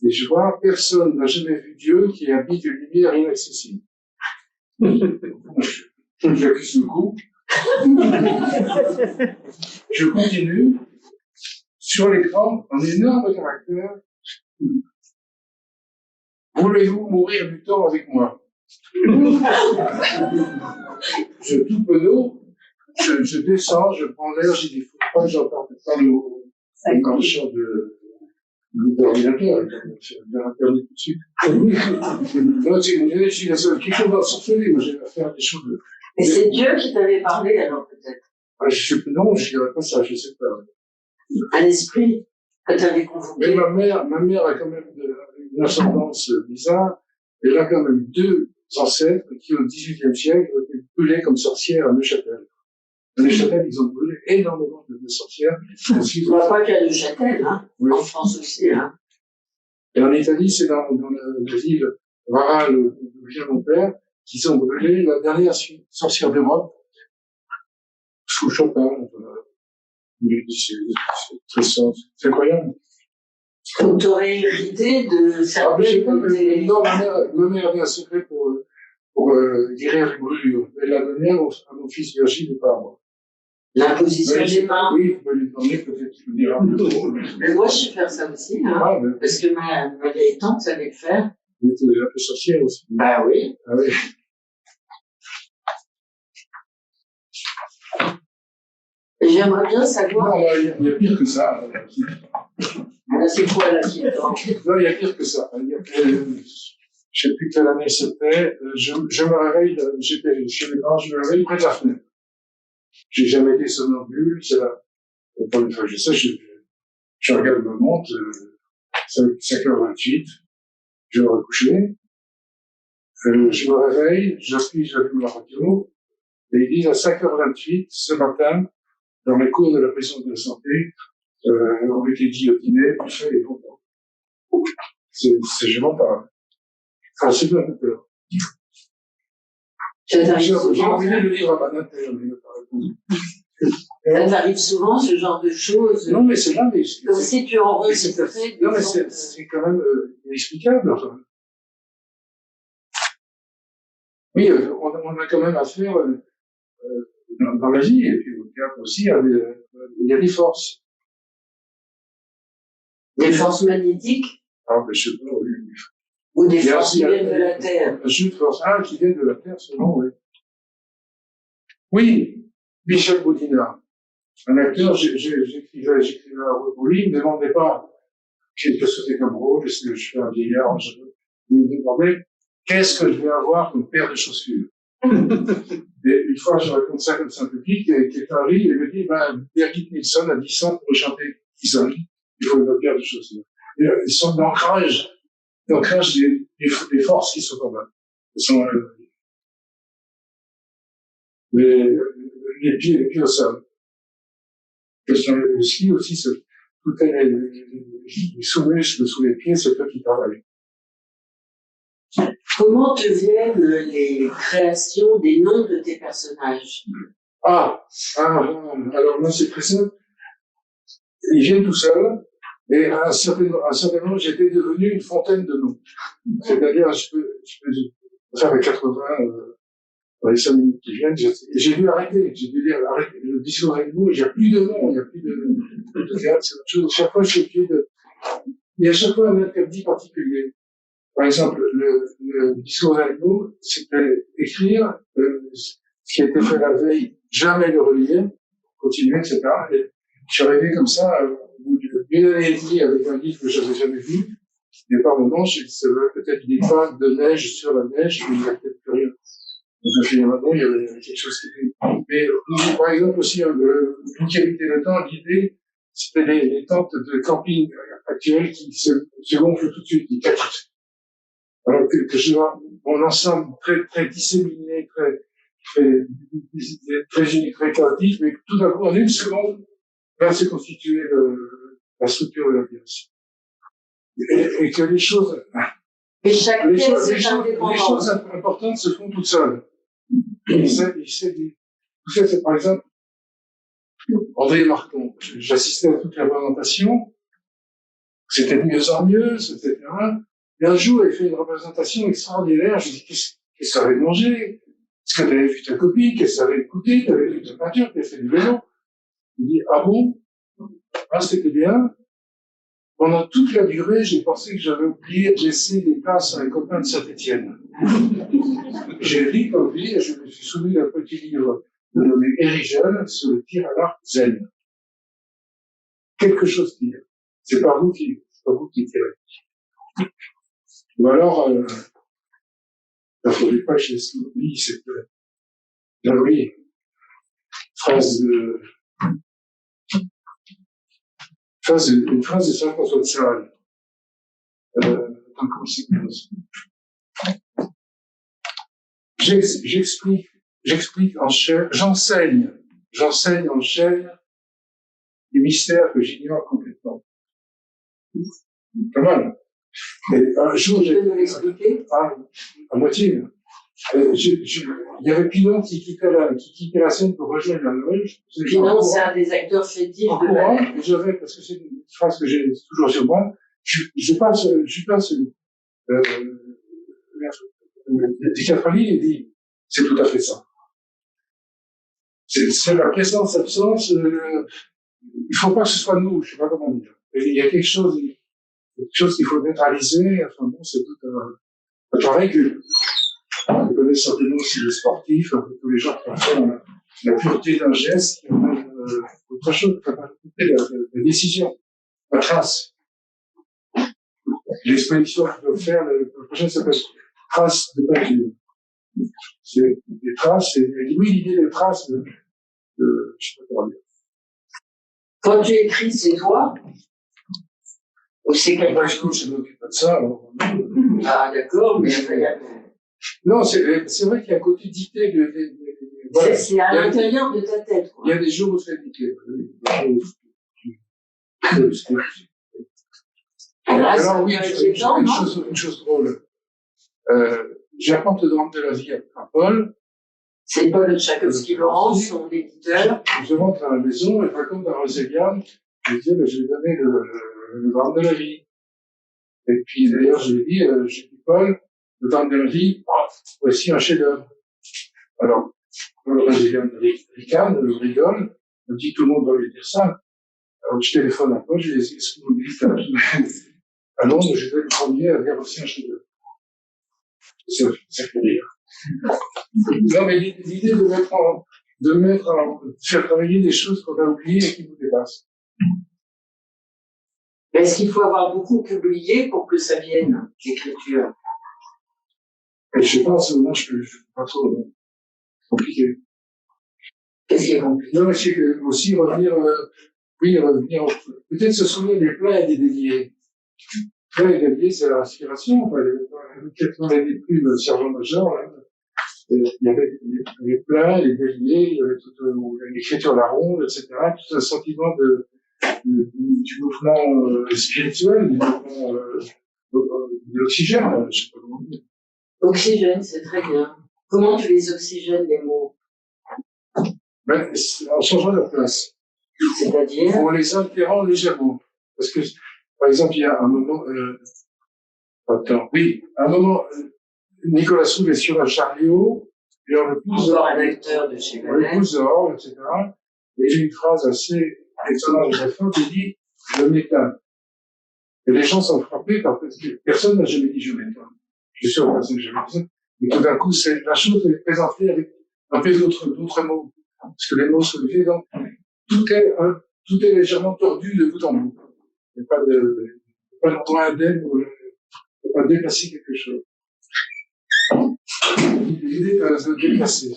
et je vois personne n'a jamais vu Dieu qui habite une lumière inaccessible. J'accuse le coup. Je continue. Sur l'écran, en énorme caractère, voulez-vous mourir du temps avec moi? Je tout penaud, je descends, je prends l'air, j'ai dit, faut pas que j'entende pas le chant de l'ordinateur, j'ai bien interdit tout de suite. Moi, je suis la seule qui commence à sorceler, moi j'ai affaire à des choses. Et c'est Dieu qui t'avait parlé alors peut-être? Non, je dirais pas ça, je sais pas. Un esprit que tu avais convoqué. Mais ma mère a quand même une ascendance bizarre. Elle a quand même deux ancêtres qui, au XVIIIe siècle, ont été brûlés comme sorcières à Neuchâtel. À Neuchâtel, ils ont brûlé énormément de sorcières. On voit pas qu'à Neuchâtel, hein. Oui. En France aussi, hein. Et en Italie, c'est dans la ville Varale, où vient mon père, qu'ils ont brûlé la dernière sorcière d'Europe, sous Chopin. C'est incroyable. Donc, tu aurais hérité de certaines... Non, ma mère avait un secret pour guérir les brûlures. Elle l'a donné à mon fils Virgile et pas à moi. L'imposition des mains. Oui, vous pouvez lui demander, peut-être qu'il vous dira un peu trop. Mais moi, je sais faire ça aussi, hein. Ah, mais... Parce que ma vieille tante savait le faire. Vous êtes un peu sorcière aussi. Bah oui. Ah oui. J'aimerais bien savoir. Non, il y a pire que ça. Là, c'est quoi la qui attend? Non, il y a pire que ça. Je ne sais plus quelle année c'était. Je me réveille, j'étais chez mes parents, je me réveille près de la fenêtre. J'ai jamais été somnambule, c'est la première fois que je sais, je regarde ma montre, 5h28, je vais me recoucher. Je me réveille, j'allume la radio, et ils disent à 5h28, ce matin, dans les cours de la prison de la santé, on était guillotinés, puis fait les bons. Je m'en parle. Enfin, c'est un peu peur. J'ai envie de lire à ma intérieur, mais pas répondre. Ça t'arrive souvent, ce genre de choses. Non, mais c'est là, mais. Comme si tu enregistrais. Non, mais c'est quand même inexplicable, enfin. Oui, on a quand même affaire, dans la vie, et puis au théâtre aussi, il y a des forces. Des forces magnétiques? Ah, ben, je sais pas, oui. Ou des forces qui viennent de la Terre? Une force, qui viennent de la Terre, selon, oui. Oui, Michel Boudinard. Un acteur, j'écrivais un rôle pour lui, il ne me demandait pas qu'est-ce que c'était comme rôle, est-ce que je fais un vieillard, il me demandait qu'est-ce que je vais avoir comme paire de chaussures. Et une fois, je raconte ça comme ça un public, et quelqu'un rit et me dit, Birgit Nilsson a dit ça pour chanter Isol. Il faut une paire de chaussures. Et, ils sont d'ancrage des forces qui sont en bas. Mais les pieds au sol. Question le ski aussi, tout les sous-muscles sous les pieds, c'est eux qui travaillent. Comment te viennent les créations des noms de tes personnages? Alors moi c'est très simple. Ils viennent tout seuls, et à un certain moment, j'étais devenu une fontaine de noms. C'est-à-dire, je peux faire les 80, dans les 5 minutes qui viennent, j'ai dû arrêter. J'ai dû dire, arrêtez, le discours avec vous, il n'y a plus de noms, il n'y a plus de théâtre, c'est autre chose. Chaque fois, je suis obligé il y a chaque fois un interdit particulier. Par exemple, le discours avec vous, c'était écrire, ce qui a été fait la veille, jamais le relire, continuer, etc. Et je suis arrivé comme ça, au bout d'une année et demie avec un livre que j'avais jamais vu. Et par moments, je disais, peut-être des pas de neige sur la neige, mais il n'y a peut-être plus rien. Donc, finalement, il y avait quelque chose qui était... Mais, par exemple, aussi, une qui habitait le temps, l'idée, c'était les tentes de camping actuelles qui se gonflent tout de suite, qui capotent. Alors que je vois mon ensemble très disséminé, très unique, très chaotique, mais tout d'un coup, en une seconde, va se constituer la structure de la pièce. Et que les choses, et chaque pièce est indépendante. Les choses importantes se font toutes seules. Tout ça, c'est par exemple, André Marcon. J'assistais à toute la présentation. C'était de mieux en mieux, etc. Et un jour, il fait une représentation extraordinaire. Je dis, qu'est-ce que ça avait mangé? Est-ce que tu avais vu ta copine? Qu'est-ce que ça avait écouté? Tu avais vu ta peinture? Tu avais fait du vélo? Il dit, ah bon? Ah, c'était bien. Pendant toute la durée, j'ai pensé que j'avais oublié de laisser des places à un copain de Saint-Étienne. J'ai ri comme lui et je me suis souvenu d'un petit livre nommé Érigel sur le tir à l'arc zen. Quelque chose qui est. C'est pas vous qui tirez. Ou alors, il faudrait pas que je laisse l'oubli, c'est que, oui, une phrase de Saint-François de Sales. Comment c'est que j'explique en chair, j'enseigne en chair des mystères que j'ignore complètement. Pas mal. Et un jour, Tu peux nous l'expliquer? À moitié. Il y avait Pinon qui quittait la scène pour rejoindre la loge. Pinon, c'est un des acteurs fétiches de la... Parce que c'est une phrase que j'ai toujours sur moi, je passe des 4 lignes et dit, c'est tout à fait ça. C'est la présence-absence, il faut pas que ce soit nous, je sais pas comment dire. Et il y a quelque chose qu'il faut neutraliser, enfin bon, c'est tout un travail que je connais certainement aussi les sportifs, tous les gens qui ont fait la pureté d'un geste, autre chose, la décision, la trace. L'expédition que je dois faire, le prochain s'appelle traces de peinture. C'est des traces, et oui, l'idée des traces je sais pas comment dire. Quand tu écris, c'est toi? Ou c'est quelqu'un d'autre? Je ne m'occupe pas de ça, alors. Ah, d'accord, mais non, c'est vrai qu'il y a un côté dicté voilà. C'est à l'intérieur de ta tête, quoi. Il y a des jours où c'est dicté. Alors oui, une chose drôle. J'apporte le drame de la vie à Paul. C'est Paul Tchaikovsky-Laurent, son éditeur. Je rentre à la maison et je raconte à Roséliane, je lui dis, je vais donner le drame de la vie. Et puis d'ailleurs, je lui dis, j'ai dit, Paul, le drame de la vie, voici un chef-d'œuvre. Alors, Roséliane ricane, rigole, me dit, tout le monde doit lui dire ça. Alors je téléphone à Paul, je lui dis, est-ce que vous me dites à Londres, j'étais le premier à dire aussi un chef-d'œuvre. Ça fait rire. Non, mais l'idée de faire travailler des choses qu'on a oubliées et qui nous dépassent. Est-ce qu'il faut avoir beaucoup publié pour que ça vienne, l'écriture? Et je sais pas, en ce moment, je peux pas trop, c'est compliqué. Qu'est-ce qui est compliqué? Non, mais c'est aussi revenir, peut-être se souvenir des plats et des déliés. Plats et déliés, c'est la respiration, quoi. Quelqu'un a des plumes, sergent-major, là. il y avait les plats, les déliés, il y avait toute l'écriture à la ronde, etc. Tout un sentiment du mouvement spirituel, du mouvement de l'oxygène, je sais pas comment dire. Oxygène, c'est très bien. Comment tu les oxygènes, les mots? Ben, en changeant leur place. C'est-à-dire? En les altérant légèrement. Parce que, par exemple, il y a un moment, un moment, Nicolas Soul est sur un chariot, et on le pousse encore un acteur de chez on le pousse dehors, etc. Et j'ai une phrase assez étonnante de la fin qui dit, je m'éteins. Et les gens sont frappés parce que personne n'a jamais dit je m'éteins. Je suis sûr que personne n'a jamais dit ça. Mais tout d'un coup, la chose est présentée avec un peu d'autres mots. Parce que les mots sont faits, donc, tout est légèrement tordu de bout en bout. Il n'y a pas d'endroit indemne où il ne faut pas déplacer quelque chose. L'idée de déplacer,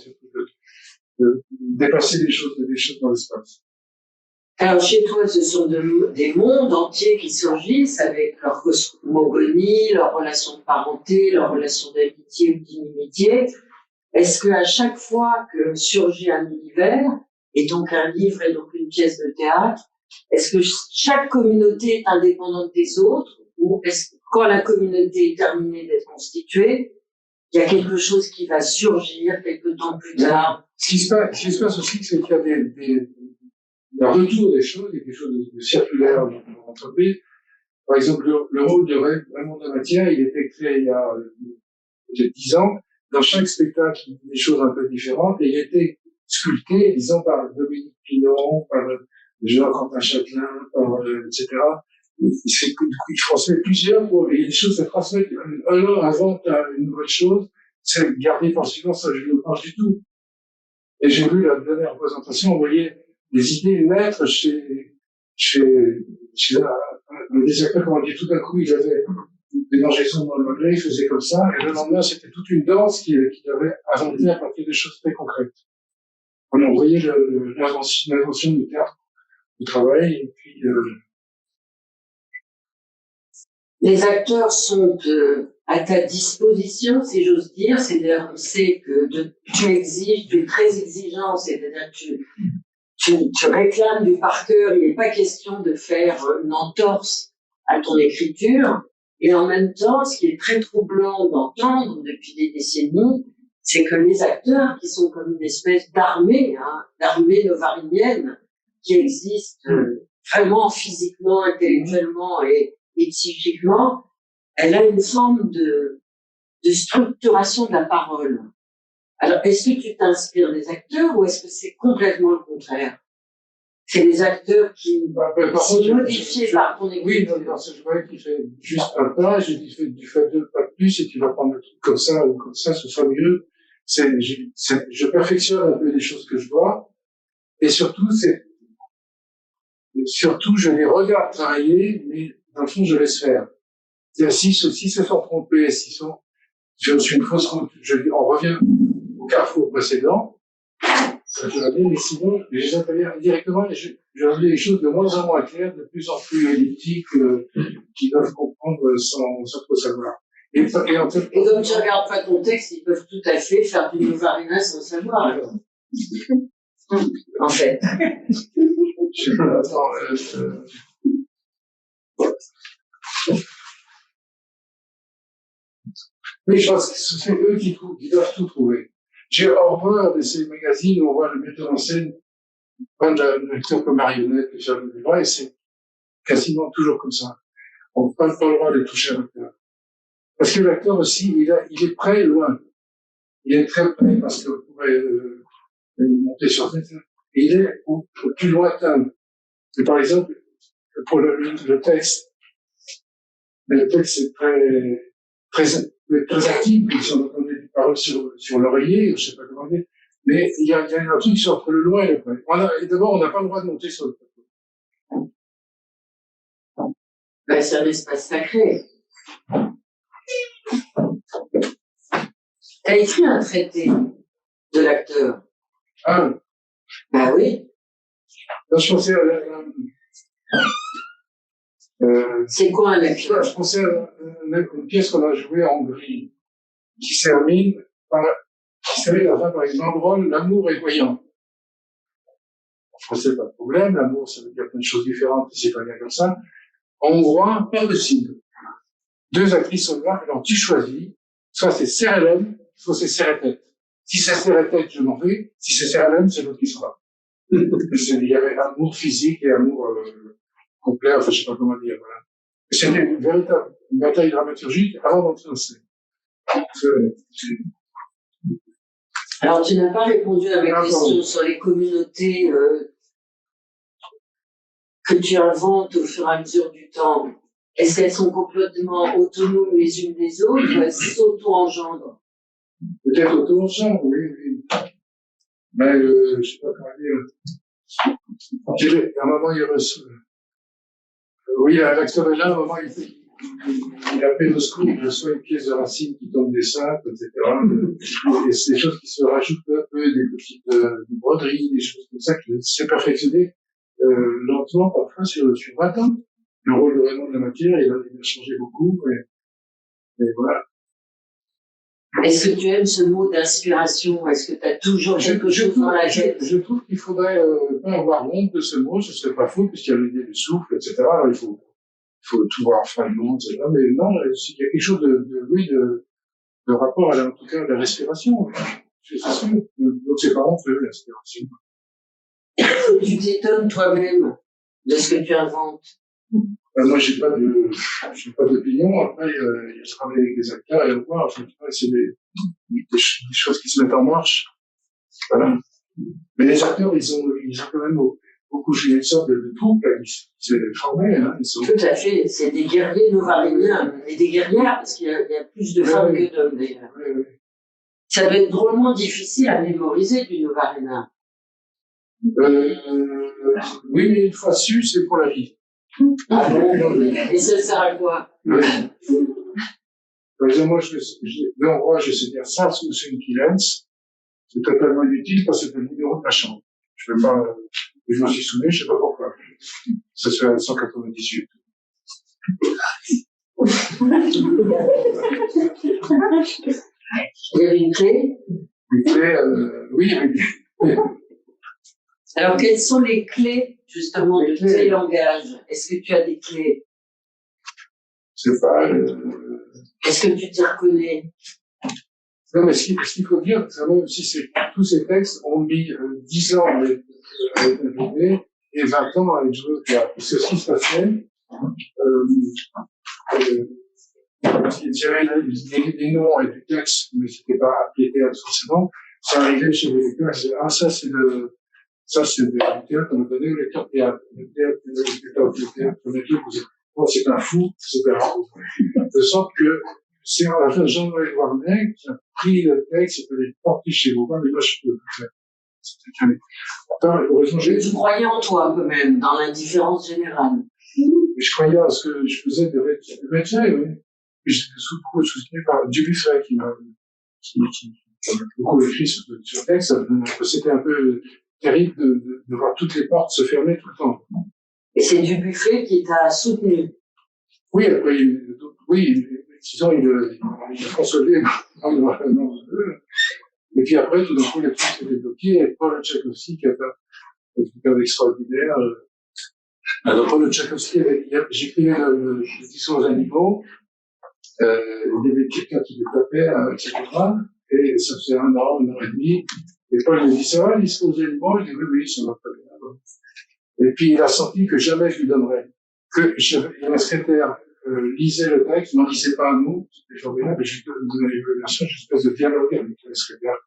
de déplacer des choses dans l'espace. Alors, chez toi, ce sont des mondes entiers qui surgissent avec leur cosmogonie, leur relation de parenté, leur relation d'amitié ou d'inimitié. Est-ce qu'à chaque fois que surgit un univers, et donc un livre et donc une pièce de théâtre, est-ce que chaque communauté est indépendante des autres, ou est-ce que quand la communauté est terminée d'être constituée, il y a quelque chose qui va surgir quelque temps plus tard? Ce qui se passe aussi, c'est qu'il y a un retour des choses, il y a quelque chose de circulaire dans l'entreprise. Par exemple, le rôle de Raymond de Matière, il était créé il y a peut-être 10 ans. Dans chaque spectacle, il y a des choses un peu différentes, et il a été sculpté, disons, par Dominique Pinon, par Jean-Quentin Châtelain, etc. Il transmet plusieurs rôles, et il y a des choses à transmettre. Un invente une nouvelle chose, c'est garder pour suivant, ça je ne le pense du tout. Et j'ai vu la dernière représentation, on voyait des idées naître chez des acteurs, comment dire, tout d'un coup, ils avaient des démangeaisons dans le modèle, ils faisaient comme ça, et le lendemain, c'était toute une danse qu'ils avaient inventée à partir de choses très concrètes. On voyait l'invention du théâtre, du travail, et puis, Les acteurs sont à ta disposition, si j'ose dire. C'est-à-dire, on sait que tu exiges, tu es très exigeant, c'est-à-dire que tu réclames du par cœur. Il n'est pas question de faire une entorse à ton écriture. Et en même temps, ce qui est très troublant d'entendre depuis des décennies, c'est que les acteurs, qui sont comme une espèce d'armée, d'armée novarinienne, qui existe vraiment physiquement, intellectuellement et psychiquement, elle a une forme de structuration de la parole. Alors, est-ce que tu t'inspires des acteurs ou est-ce que c'est complètement le contraire? C'est les acteurs qui sont modifiés par ton écriture. Oui, dans ce jouet qui fait juste un pas, j'ai dit tu fais 2 pas de plus et tu vas prendre le truc comme ça ou comme ça, ce sera mieux. Je perfectionne un peu les choses que je vois, et surtout, je les regarde travailler, mais dans le fond, je laisse faire. C'est-à-dire, si se sont trompés, je suis une fausse route, on revient au carrefour précédent, ça peut aller, mais sinon, les interviens directement et je rends les choses de moins en moins claires, de plus en plus elliptiques, qui doivent comprendre sans trop savoir. Et comme tu regardes pas ton texte, ils peuvent tout à fait faire du Novarina sans savoir, alors. En fait. Je sais pas, attends, mais je pense que c'est eux qui doivent tout trouver. J'ai horreur de ces magazines où on voit le metteur en scène prendre l'acteur comme marionnette et faire le débat, et c'est quasiment toujours comme ça. On n'a pas le droit de toucher à l'acteur. Parce que l'acteur aussi, il est près loin. Il est très près parce qu'on pourrait monter sur scène. Et il est au plus lointain. Et par exemple, pour le texte, le texte est très intime, si on entend des paroles sur l'oreiller, je sais pas comment dire. Mais il y a un truc entre le loin et le près. Et d'abord, on n'a pas le droit de monter sur le plateau. Ben, c'est un espace sacré. T'as écrit un traité de l'acteur. Ah. Ben oui. Là, je pensais c'est quoi un acteur? Je pensais à une pièce qu'on a jouée en Hongrie, qui se termine par Vous savez, la fin, par exemple, l'amour est voyant. En français, pas de problème. L'amour, ça veut dire plein de choses différentes, c'est pas bien comme ça. En hongrois, pas possible. Deux actrices sont là, alors tu choisis, soit c'est Serelem, soit c'est Serretet. Si c'est Serretet, je m'en vais. Si c'est Serelem, c'est l'autre qui sera. Il y avait amour physique et amour complet, enfin je sais pas comment dire. Voilà. C'était une véritable bataille dramaturgique avant d'entrer en scène. Alors, tu n'as pas répondu à ma question sur les communautés que tu inventes au fur et à mesure du temps. Est-ce qu'elles sont complètement autonomes les unes des autres ou elles s'auto-engendrent? Peut-être auto-engendrent, oui. Mais je sais pas comment dire. À un moment, il reçoit. Oui, l'acteur est là, à un moment, il appelle au secours, il reçoit une pièce de Racine qui tombe des saints, etc. Et c'est des choses qui se rajoutent peu à peu, des petites broderies, des choses comme ça qui s'est perfectionné lentement, parfois sur 20 ans. Le rôle vraiment de la matière, il a changé beaucoup, et voilà. Est-ce que tu aimes ce mot d'inspiration? Est-ce que tu as toujours quelque chose dans la tête? Je trouve qu'il faudrait pas avoir honte de ce mot, ce serait pas faux, puisqu'il y a l'idée du souffle, etc. Alors, il faut tout voir enfin le monde, etc. Mais non, il y a quelque chose de rapport à en tout cas à la respiration. C'est sûr. Donc c'est pas honteux, la respiration. Tu t'étonnes toi-même de ce que tu inventes. Moi, j'ai pas d'opinion. Après, je travaille avec des acteurs et on voit, enfin, c'est des choses qui se mettent en marche. Voilà. Mais les acteurs, ils ont quand même beaucoup joué une sorte de troupe, là, qui s'est formé, hein. Tout à fait. C'est des guerriers novaréniens et des guerrières, parce qu'il y a plus de femmes que d'hommes, d'ailleurs. Oui. Ça doit être drôlement difficile à mémoriser du novarénien. Oui, mais une fois su, c'est pour la vie. Ah bon? Et ça sert à quoi? Oui. Par exemple, moi, le hongrois, je sais dire ça, c'est une kilens. C'est totalement inutile parce que c'est le numéro de ma chambre. Je m'en suis souvenu, je sais pas pourquoi. Ça se fait à 198. Il y avait une clé? Une clé, oui. Alors, quelles sont les clés, justement, de tes langages? Est-ce que tu as des clés? C'est pas, Est-ce que tu t'y reconnais? Non, mais ce qu'il faut dire, c'est même si tous ces textes ont mis 10 ans à être joués et 20 ans à être joués au théâtre. Parce que ce qui se passait, j'avais des noms et du texte, mais c'était pas appelé théâtre forcément. Ça arrivait chez les lecteurs, je disais, ça c'est du théâtre, on m'a donné au lecteur théâtre. Le théâtre, le lecteur, bon, c'est un fou, etc. De sorte que, c'est à la fin Jean-Noël Warnet qui a pris le texte et peut les porter chez vous. Mais moi, je peux le faire. Tu croyais en toi, un peu même, dans l'indifférence générale. Je croyais à ce que je faisais de médecin, oui. Et j'étais beaucoup soutenu par Dubuffet qui m'a beaucoup écrit sur le texte. C'était un peu terrible de voir toutes les portes se fermer tout le temps. Et c'est Dubuffet qui t'a soutenu. Oui, après, oui. Sinon, il a consolé. Et puis après, tout d'un coup, les trucs s'étaient bloqués. Et Paul Tchaïkovski, qui est un extraordinaire. Alors, Paul Tchaïkovski, j'écrivais le discours aux animaux. Il y avait quelqu'un qui le tapait, etc. Et ça faisait 1 an, 1 an et demi. Et Paul me dit, ça va, le discours aux animaux? Je dis, oui, ça va très bien. Et puis, il a senti que jamais je lui donnerais. Et la secrétaire lisait le texte, n'en lisait pas un mot, c'était formidable, mais je lui donnais bien sûr une espèce de dialogue avec la secrétaire.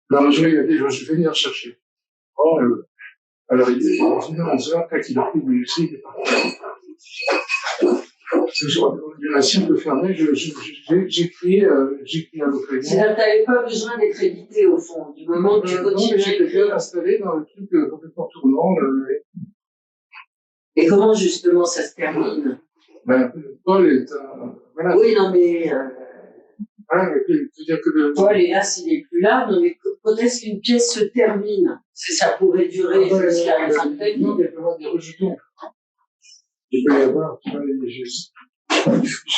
Alors, un jour, il m'a dit, je vais venir chercher. Oh, alors, il est revenu à 11h, quand il a pris le manuscrit, il est parti. Si on peut fermer, j'écris à l'autre église. C'est-à-dire que tu n'avais pas besoin d'être édité, au fond, du moment que tu continues à écrire. J'étais bien installé dans le truc complètement tournant. Et comment, justement, ça se termine? Paul est un... Voilà. Oui, non, mais... dire que Paul, hélas, il n'est plus là, mais quand est-ce qu'une pièce se termine? Parce que ça pourrait durer jusqu'à la fin de ta vie. Non, il peut y avoir des rejetons. Il peut y avoir, je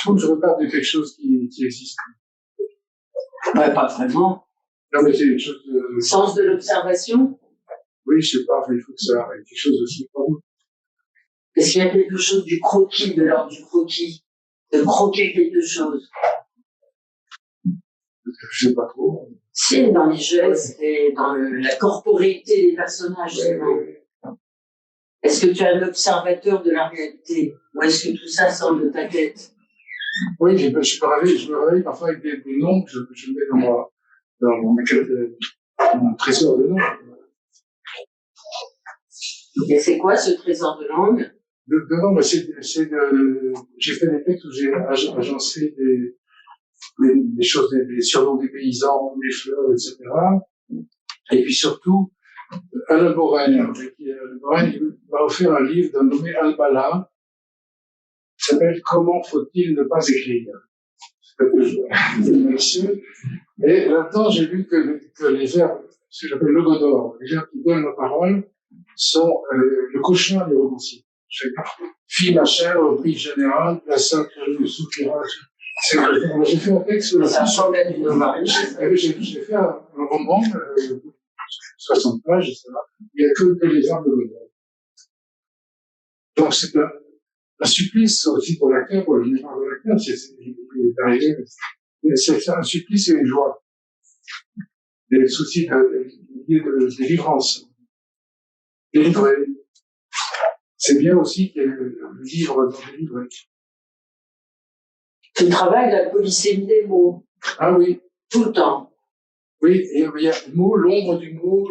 trouve que je repars de quelque chose qui existe. Ouais, pas vraiment. Non, mais c'est une chose de... Sens de l'observation? Oui, je sais pas, il faut que ça arrive quelque chose aussi pour nous. Est-ce qu'il y a quelque chose du croquis, de l'ordre du croquis? De croquer quelque chose? Je sais pas trop. C'est dans les gestes et dans la corporéité des personnages. Est-ce que tu es un observateur de la réalité? Ou est-ce que tout ça sort de ta tête? Oui, je me réveille parfois avec des noms que je mets dans mon trésor de noms. Et c'est quoi ce trésor de langue? Non, mais j'ai fait des textes où j'ai agencé des choses, des surnoms des paysans, des fleurs, etc. Et puis surtout, Alain Borel, il m'a offert un livre d'un nommé Al-Bala, qui s'appelle Comment faut-il ne pas écrire? C'est malicieux. Et là-dedans, j'ai vu que les verbes, ce que j'appelle le godor, les verbes qui donnent la parole, sont le cauchemar des romanciers. Je fais fille ma chère, brief général, la sacre, le soupirage. J'ai fait un texte Ça ressemble d'une marine. J'ai fait un roman, 60 pages, etc. Il n'y a que les verbes de godor. Donc c'est un supplice aussi pour l'acteur, pour le mémoire de l'acteur, c'est arrivé. C'est un supplice et une joie. Des soucis de délivrance. Délivré. C'est bien aussi qu'il y ait le livre dans le livre. Tu travailles la polysémie des mots. Ah oui. Tout le temps. Oui, et il y a le mot, l'ombre du mot,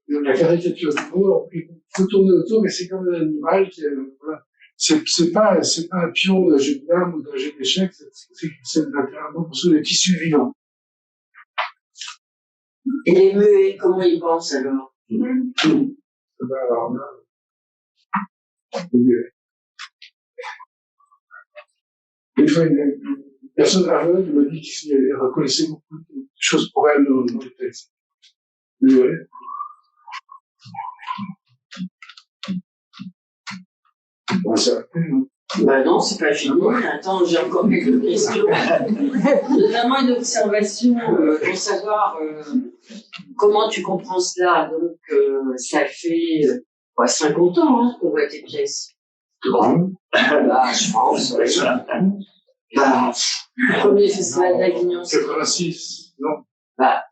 la caricature du mot, il faut tourner autour, mais c'est comme un animal qui voilà. C'est pas un pion d'un jeu de dames ou d'un jeu d'échecs, c'est un morceau de tissu vivant. Et les muets, comment ils pensent alors? Alors là, une fois, une personne aveugle m'a dit qu'elle reconnaissait beaucoup de choses pour elle dans le texte. Bon, c'est raté, non? Ben non, c'est pas fini. Attends, j'ai encore quelques questions. Notamment une observation pour savoir comment tu comprends cela. Donc, ça fait 50 ans qu'on voit tes pièces. Grand. Bah, je pense. Ouais. Bah, premier festival d'Avignon. 86, non? Bah,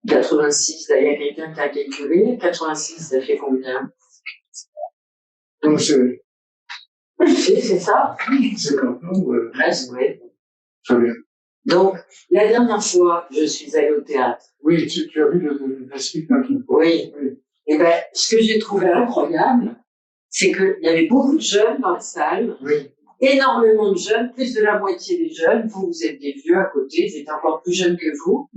86, là, il y a quelqu'un qui a calculé. 86, ça fait combien? Non, c'est ça. 50 ans, ouais. Ouais. Très bien. Donc, la dernière fois que je suis allée au théâtre. Oui, tu as vu le spectacle. Oui. Et ben, ce que j'ai trouvé incroyable, c'est qu'il y avait beaucoup de jeunes dans la salle. Oui. Énormément de jeunes, plus de la moitié des jeunes. Vous êtes des vieux à côté, j'étais encore plus jeune que vous.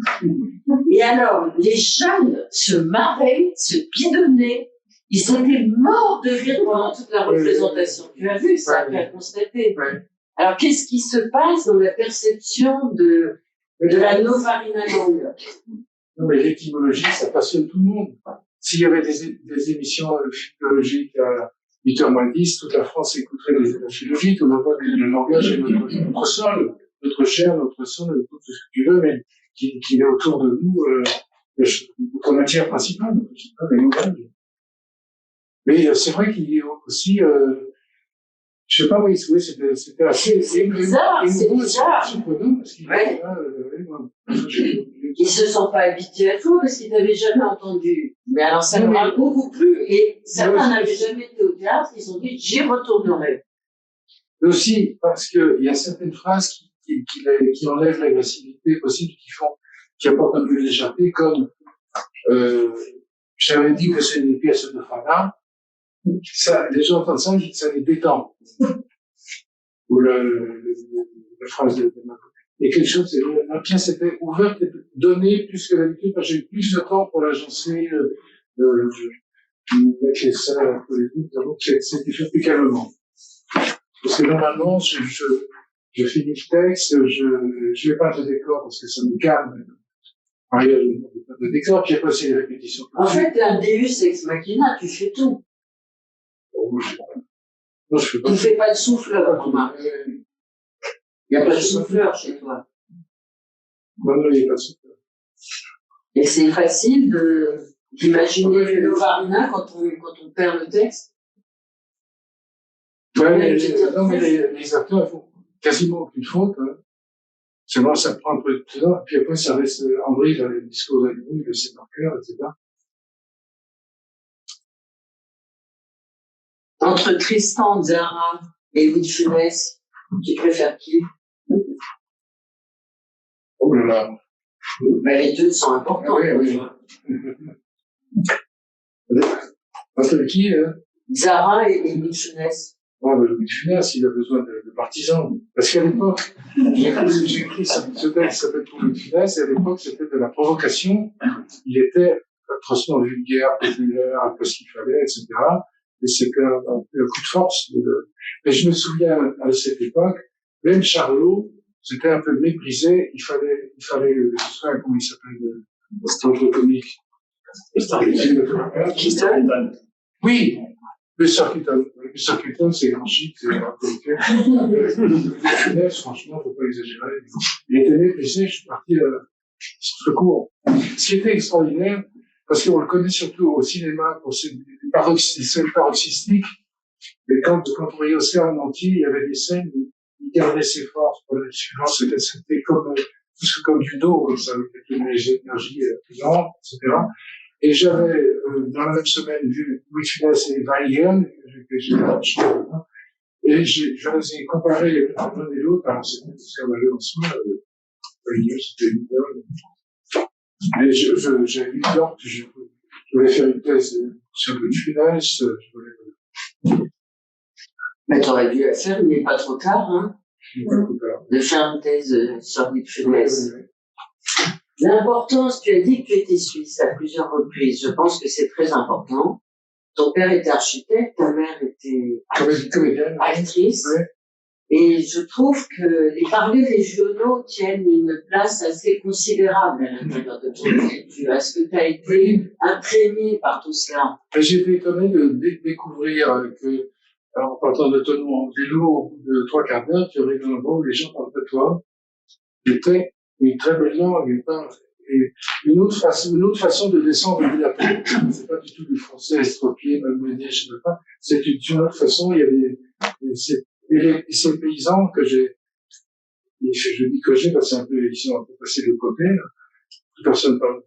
Et alors, les jeunes se marraient, se bidonnaient. Ils étaient morts de rire pendant toute la représentation. Tu as vu ça, tu as constaté. Alors, qu'est-ce qui se passe dans la perception de la Novarina langue? Non, mais l'étymologie, ça passionne tout le monde. S'il y avait des émissions philologiques à 8h moins 10, toute la France écouterait la philologie, tout le monde voit que le langage est notre sol, notre chair, notre sol, tout ce que tu veux, mais qui est autour de nous, notre matière principale, les langages. Mais c'est vrai qu'il y a aussi, je sais pas, oui, c'était assez... C'est bizarre, c'est bizarre. Surprenant, parce qu'il Ils se sont pas habitués à toi parce qu'ils t'avaient jamais entendu. Mais alors ça me parle beaucoup plus. Et certains n'avaient jamais été au théâtre, ils ont dit j'y retournerai. Aussi, parce qu'il y a certaines phrases qui enlèvent l'agressivité possible, qui apportent un peu de légèreté, comme j'avais dit que c'est une pièce de Fana. Ça, les gens entendent ça, ça les détend. Ou la phrase de et quelque chose, la pièce était ouverte et donnée plus que d'habitude, parce que j'ai eu plus de temps pour l'agencer, mettre les salles, les bouts, donc c'était fait plus calmement. Parce que normalement, je finis le texte, je vais pas de décor parce que ça me calme. Il y a de décor, puis après c'est les répétitions. En fait, t'es un Deus ex machina, tu fais tout. Non, je fais pas. Tu fais pas de souffleur, Romain. Il n'y a pas de souffleur chez toi. Non, il n'y a pas de souffleur. Et c'est facile d'imaginer le Varina quand on perd le texte. Ouais, non, mais les acteurs font quasiment aucune faute. Hein. C'est moi, ça prend un peu de temps, puis après, ça reste André, dans les discours d'Annie, de ses marqueurs, etc. Entre Tristan Tzara et Louis de Funès, tu préfères qui? Oh là là. Mais les deux sont importants. Oui. Entre qui, hein? Tzara et Louis de Funès. Oh, Louis de Funès, il a besoin de partisans. Parce qu'à l'époque, j'ai écrit ce texte qui s'appelle pour Louis de Funès, et à l'époque, c'était de la provocation. Il était atrocement vulgaire, populaire, un peu ce qu'il fallait, etc. Et c'était un coup de force. Mais je me souviens, à cette époque, même Charlot, c'était un peu méprisé. Il fallait, comment il s'appelle, le comique. Keaton. Oui, le Keaton. Le Keaton, c'est grand chic, c'est un peu le franchement, faut pas exagérer. Il était méprisé, je suis parti sur ce cours. Ce qui était extraordinaire, parce qu'on le connaît surtout au cinéma pour ses scènes paroxystiques, mais quand on voyait Oscar en entier, il y avait des scènes où il gardait ses forces pour la suivante, c'était comme du dos, comme ça, avec les énergies plus grandes, etc. Et j'avais, dans la même semaine, vu Louis de Funès et Weigel, que j'ai acheté, et je les ai comparés l'un et l'autre, alors c'était Oscar Weigel en soi, Weigel, c'était une idole. Et j'ai eu peur que je voulais faire une thèse sur Louis de Funès, Mais t'aurais dû la faire, il n'est pas trop tard, hein, de faire une thèse sur Louis de Funès. L'importance, tu as dit que tu étais suisse à plusieurs reprises. Je pense que c'est très important. Ton père était architecte, ta mère était actrice. Ouais. Et je trouve que les parlers régionaux tiennent une place assez considérable à l'intérieur de ton écriture. Est-ce que tu as été imprégné par tout cela? J'ai été étonné de découvrir que, en partant de ton nom en vélo, au bout de 3/4 d'heure, tu arrives dans le monde, les gens parlent de toi. C'était une très belle langue, et une autre façon de descendre de la peau. C'est pas du tout du français estropié, malmené, je sais pas. C'est une autre façon. Il y avait ces paysans que je dis que j'ai, parce que ils sont un peu passés de côté. Toute personne parle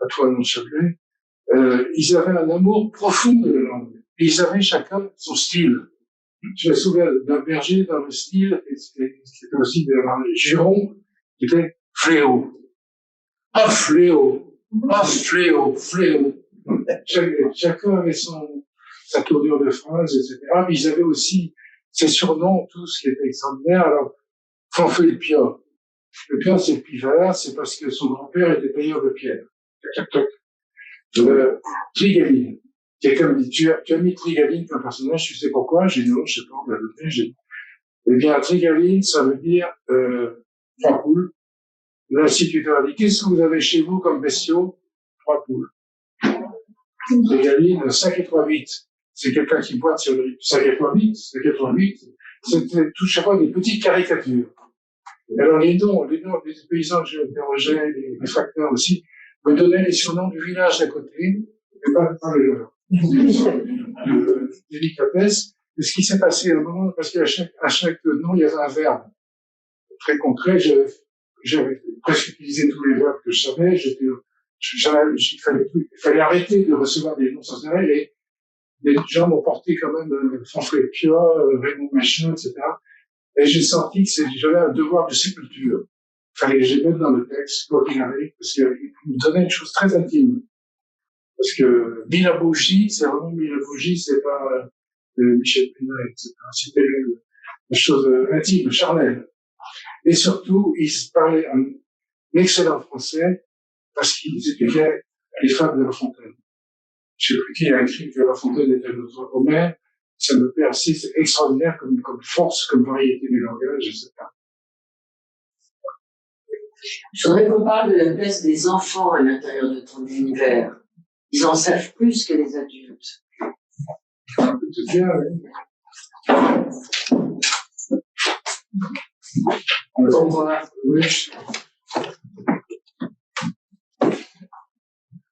à toi non chablais. Ils avaient un amour profond de la langue. Et ils avaient chacun son style. Je me souviens d'un berger dans le style, et c'était aussi d'un giron, qui était fléau. Ah, fléau! Ah, fléau! Fléau! Chacun avait sa tournure de phrase, etc. Mais ils avaient aussi ces surnoms, tous, qui étaient extraordinaires. Alors, Fanfé le Piot. Le Piot, c'est le Pivert, c'est parce que son grand-père était tailleur de pierre. Trigaline. Quelqu'un me dit, tu as mis Trigaline comme personnage, tu sais pourquoi? J'ai dit non, je sais pas, on l'a donné, eh bien, Trigaline, ça veut dire, 3 poules. L'instituteur a dit, qu'est-ce que vous avez chez vous comme bestiaux? 3 poules. Trigaline, 5 et 3, 8. C'est quelqu'un qui boite sur le rythme. 5 et 3, 8, 5 et 3, 8. C'était tout chaque fois des petites caricatures. Alors, les noms des paysans que j'ai interrogés, les facteurs aussi, me donnaient les surnoms du village d'à côté, mais pas les leurs. Délicatesse. Et ce qui s'est passé à un moment, parce qu'à chaque nom, il y avait un verbe très concret. J'avais presque utilisé tous les verbes que je savais. Il fallait arrêter de recevoir des noms sans arrêt. Et les gens m'ont porté quand même François Piot, Raymond Machin, etc. Et j'ai senti que j'avais un devoir de sépulture. Il fallait que je mette dans le texte, quoi qu'il arrive, parce qu'il me donnait une chose très intime. Parce que Mila Bougie, c'est vraiment Mila Bougie, c'est pas Michel Pina, etc. C'était une chose intime, charnelle. Et surtout, ils parlaient un excellent français parce qu'ils expliquaient les femmes de La Fontaine. Je sais plus qui a écrit que La Fontaine était notre Homère. Ça me plaît assez, c'est extraordinaire comme force, comme variété du langage, etc. Je voudrais qu'on parle de la place des enfants à l'intérieur de ton univers. Ils en savent plus que les adultes. Peut-être bien, oui. Oui.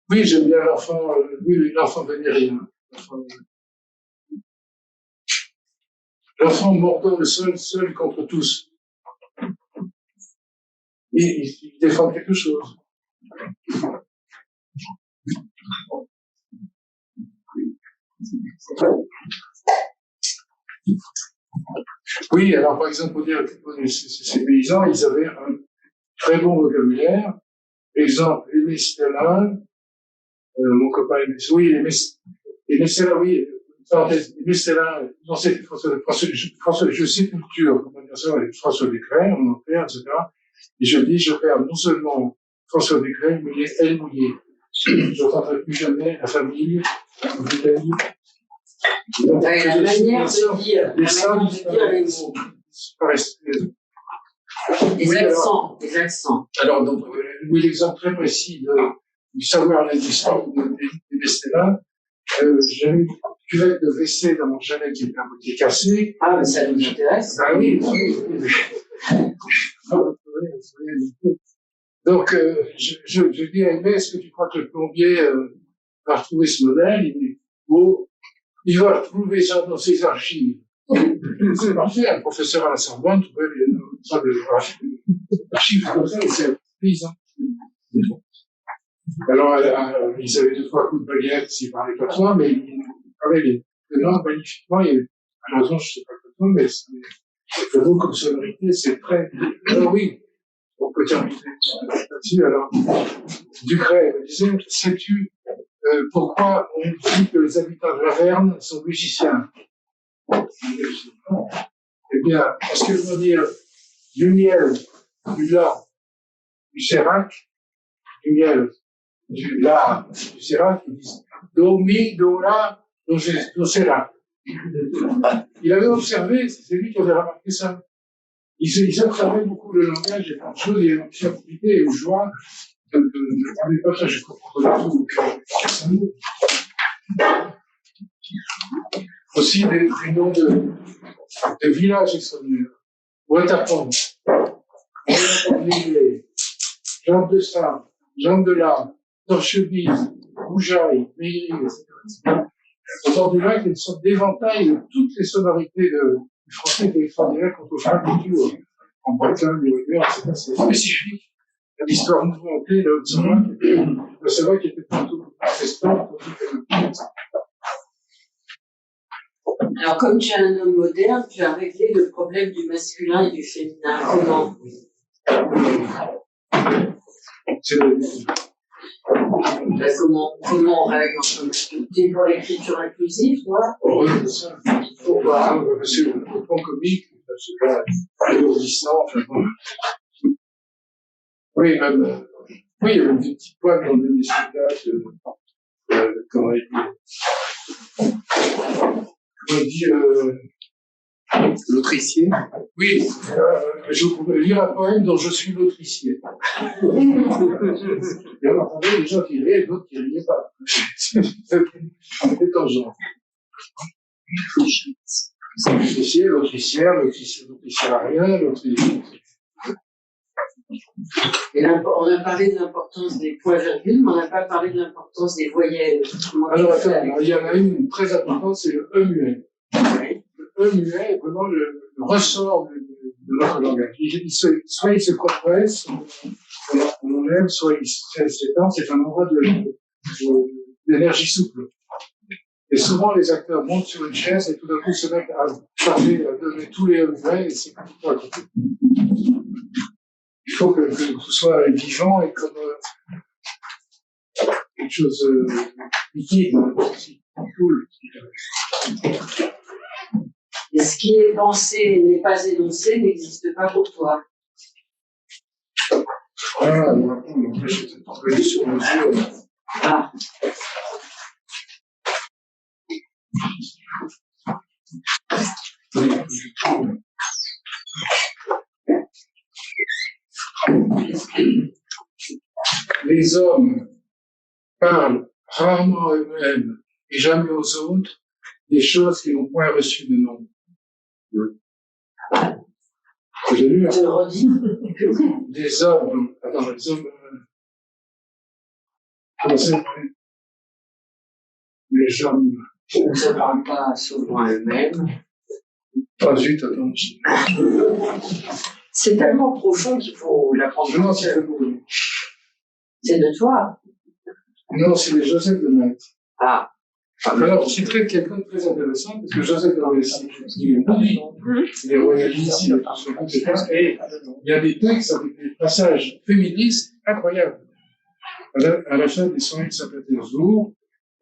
Oui, j'aime bien l'enfant, oui, l'enfant vénérien. L'enfant mordant le sol, seul contre tous. Il défend quelque chose. Oui, alors par exemple, pour dire que ces paysans, ils avaient un très bon vocabulaire. Exemple, Aimé Stella, mon copain Aimé, oui, Aimé Stella, oui, parenthèse, Aimé Stella, non, c'est François, je sais culture, comment dire ça, François Desclères, mon père, etc. Et je dis, je perds non seulement François Desclères, mais elle mouillée. Je n'entendrai plus jamais la famille, l'Italie. La manière de dire, les mots. Les accents. Alors, donc, oui, l'exemple très précis du savoir linguistique de Stella, j'avais une cuvette de WC dans mon chalet qui était à moitié cassée. Ah, mais ça nous intéresse. Ah oui. Donc, je dis à Aimé, est-ce que tu crois que le plombier va retrouver ce modèle? Il dit, oh, il va retrouver ça dans ses archives. C'est parfait, un professeur à la Sorbonne trouvait archives comme ça, et c'est paysan. Alors, ils avaient 2-3 coups de baguette s'ils parlaient pas trop, mais ils parlaient les langues magnifiquement. Malheureusement, je sais pas comment, mais le mot comme sonorité, c'est très. Alors oui, on peut terminer là-dessus. Alors, Ducret me disait, sais-tu pourquoi on dit que les habitants de la Verne sont musiciens? Eh bien, parce qu'ils vont dire du miel, du lard, du sérac, du miel, du lard, du sérac, ils disent do, mi, do, la, do, sérac. Il avait observé, c'est lui qui avait remarqué ça. Il observait beaucoup le langage et plein de choses, il y a une fiabilité et une joie de parler pas ça, je comprends tout. Aussi des noms de villages extraordinaires. Ouattapon, Jambes de Sable, Jambes de Larme, Torcheville, Goujaï, Meillerie, etc. Au bord du lac, il y a une sorte d'éventail de toutes les sonorités du français qui est extraordinaire quand on parle du tout en Bretagne, etc. C'est spécifique à l'histoire mouvementée de Haute-Savoie, la Savoie qui était plutôt protestante. Alors, comme tu es un homme moderne, tu as réglé le problème du masculin et du féminin. Comment? Comment on règle entre masculin? Tu es pour l'écriture inclusive, toi? Oui, c'est ça. Pourquoi? Parce que le plan comique, c'est pas alourdissant. Oui, même, oui, il y a même des petits points dans des spectacles, comment on dit, l'autricier. Oui, je pouvais lire un poème dont je suis l'autricier. Et on entendait des gens qui riaient et d'autres qui riaient pas. C'était tangent. L'autricier, l'autricière, l'autriciarien, l'autricier. Et on a parlé de l'importance des points-virgules, mais on n'a pas parlé de l'importance des voyelles. Alors, attends, il y en a une très importante, c'est le E muet. Oui. Le E muet est vraiment le ressort de notre langage. Soit il se compresse, on aime, soit il s'étend, c'est un endroit d'énergie souple. Et souvent, les acteurs montent sur une chaise et tout d'un coup se mettent à charger, à donner tous les E muets, et c'est pas à côté. Il faut que ce soit vivant et comme quelque chose liquide, aussi, cool. Et ce qui est pensé et n'est pas énoncé n'existe pas pour toi. Ah, je suis tombé sur mesure. Ah. Les hommes parlent rarement à eux-mêmes et jamais aux autres des choses qui n'ont point reçu de nom. J'ai lu, Je le redis. des hommes, attends, les hommes, Les gens ne se parlent pas souvent à eux-mêmes. Pas zut, attends. C'est tellement profond qu'il faut l'apprendre. Non, c'est C'est de toi. non, c'est les Joseph de Maître. Ah. Alors, je traite quelqu'un de très intéressant, parce que Joseph de Maître, il est mari, il est royaliste, il a tout son compétence, et il y a des textes avec des passages féministes incroyables. À la fin des 101 de Saint-Pétersbourg,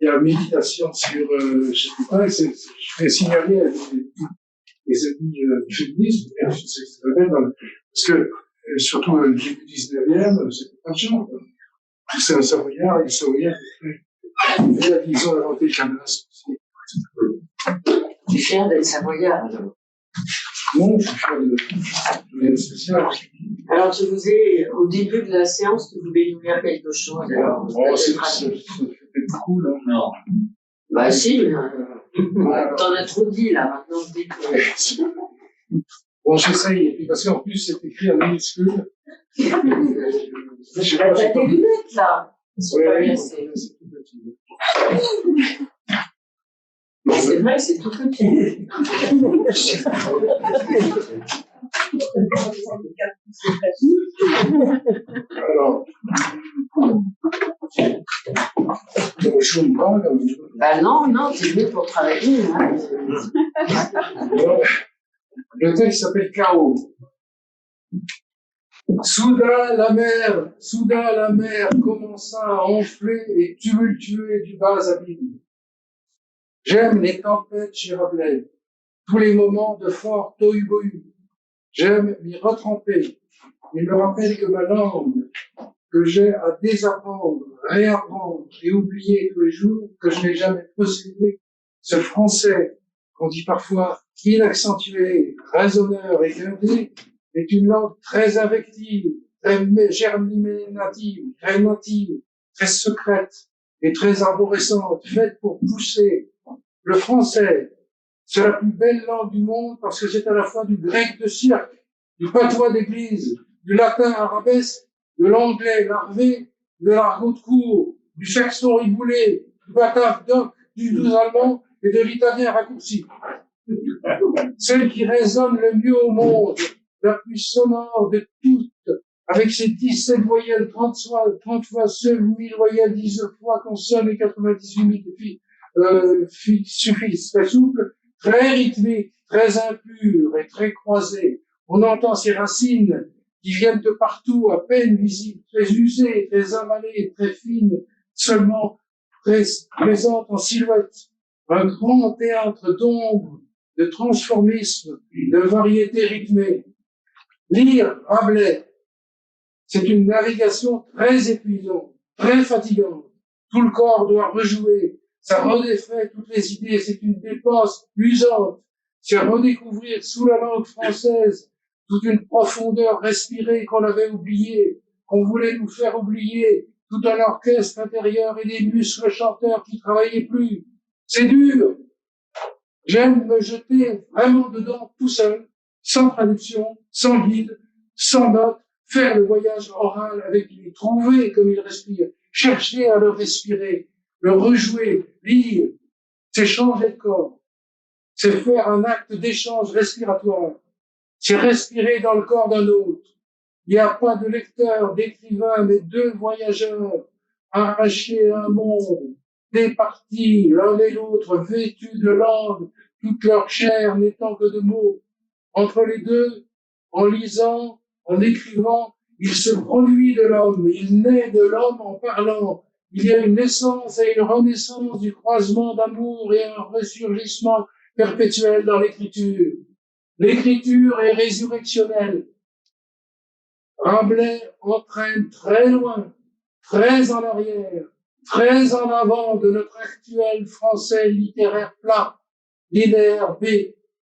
il y a méditation sur, je sais pas, je fais signaler à des amis féministes, c'est très bien, parce que, surtout, le début 19e, c'était pas de chance. C'est un Savoyard, et le Savoyard, ils ont inventé le cadenas aussi. Tu es fier d'être Savoyard, alors? Non, je suis fier de spécial. Alors, je vous ai, au début de la séance, tu voulais nous dire quelque chose, alors. Oh, c'est beaucoup, là. Non. Bah, si, t'en as trop dit, là, maintenant, je dis que... Bon, j'essaye, et puis parce qu'en plus, c'est écrit en minuscule. T'as tes lunettes, là. Ouais, c'est tout petit. C'est vrai que c'est tout petit. Alors, je ne pas, bah non, t'es venu pour travailler. Hein. Le texte s'appelle Chaos. Soudain la mer commença à enfler et tumultuer du bas abîme. J'aime les tempêtes chez Rabelais, tous les moments de fort tohu-bohu. J'aime m'y retremper. Il me rappelle que ma langue, que j'ai à désapprendre, réapprendre et oublier tous les jours, que je n'ai jamais possédé, ce français qu'on dit parfois inaccentué, raisonneur et guindé, est une langue très invective, très germinative, très native, très secrète et très arborescente, faite pour pousser. Le français, c'est la plus belle langue du monde parce que c'est à la fois du grec de cirque, du patois d'église, du latin arabesque, de l'anglais larvé, de l'argot de cour, du saxon riboulé, du batave doc, du doux allemand et de l'italien raccourci. Celle qui résonne le mieux au monde, la plus sonore de toutes, avec ses 17 voyelles, 30 fois seules 1000 voyelles, 10 fois consonnes et 98 000 suffixes très souples, très rythmiques, très impurs et très croisés. On entend ces racines qui viennent de partout, à peine visibles, très usées, très avalées, très fines, seulement présentes en silhouette. Un grand théâtre d'ombre, de transformisme, de variété rythmée. Lire Rabelais, c'est une navigation très épuisante, très fatigante. Tout le corps doit rejouer. Ça redéfait toutes les idées. C'est une dépense usante. C'est redécouvrir sous la langue française toute une profondeur respirée qu'on avait oubliée, qu'on voulait nous faire oublier, tout un orchestre intérieur et des muscles chanteurs qui travaillaient plus. C'est dur. J'aime me jeter vraiment dedans tout seul, sans traduction, sans guide, sans notes, faire le voyage oral avec lui, trouver comme il respire, chercher à le respirer, le rejouer, lire, c'est changer de corps, c'est faire un acte d'échange respiratoire, c'est respirer dans le corps d'un autre. Il n'y a pas de lecteur, d'écrivain, mais deux voyageurs arrachés à un monde, départis l'un et l'autre, vêtus de langue, toute leur chair n'étant que de mots. Entre les deux, en lisant, en écrivant, il se produit de l'homme, il naît de l'homme en parlant. Il y a une naissance et une renaissance du croisement d'amour et un ressurgissement perpétuel dans l'écriture. L'écriture est résurrectionnelle. Rabelais entraîne très loin, très en arrière, très en avant de notre actuel français littéraire plat, linéaire B,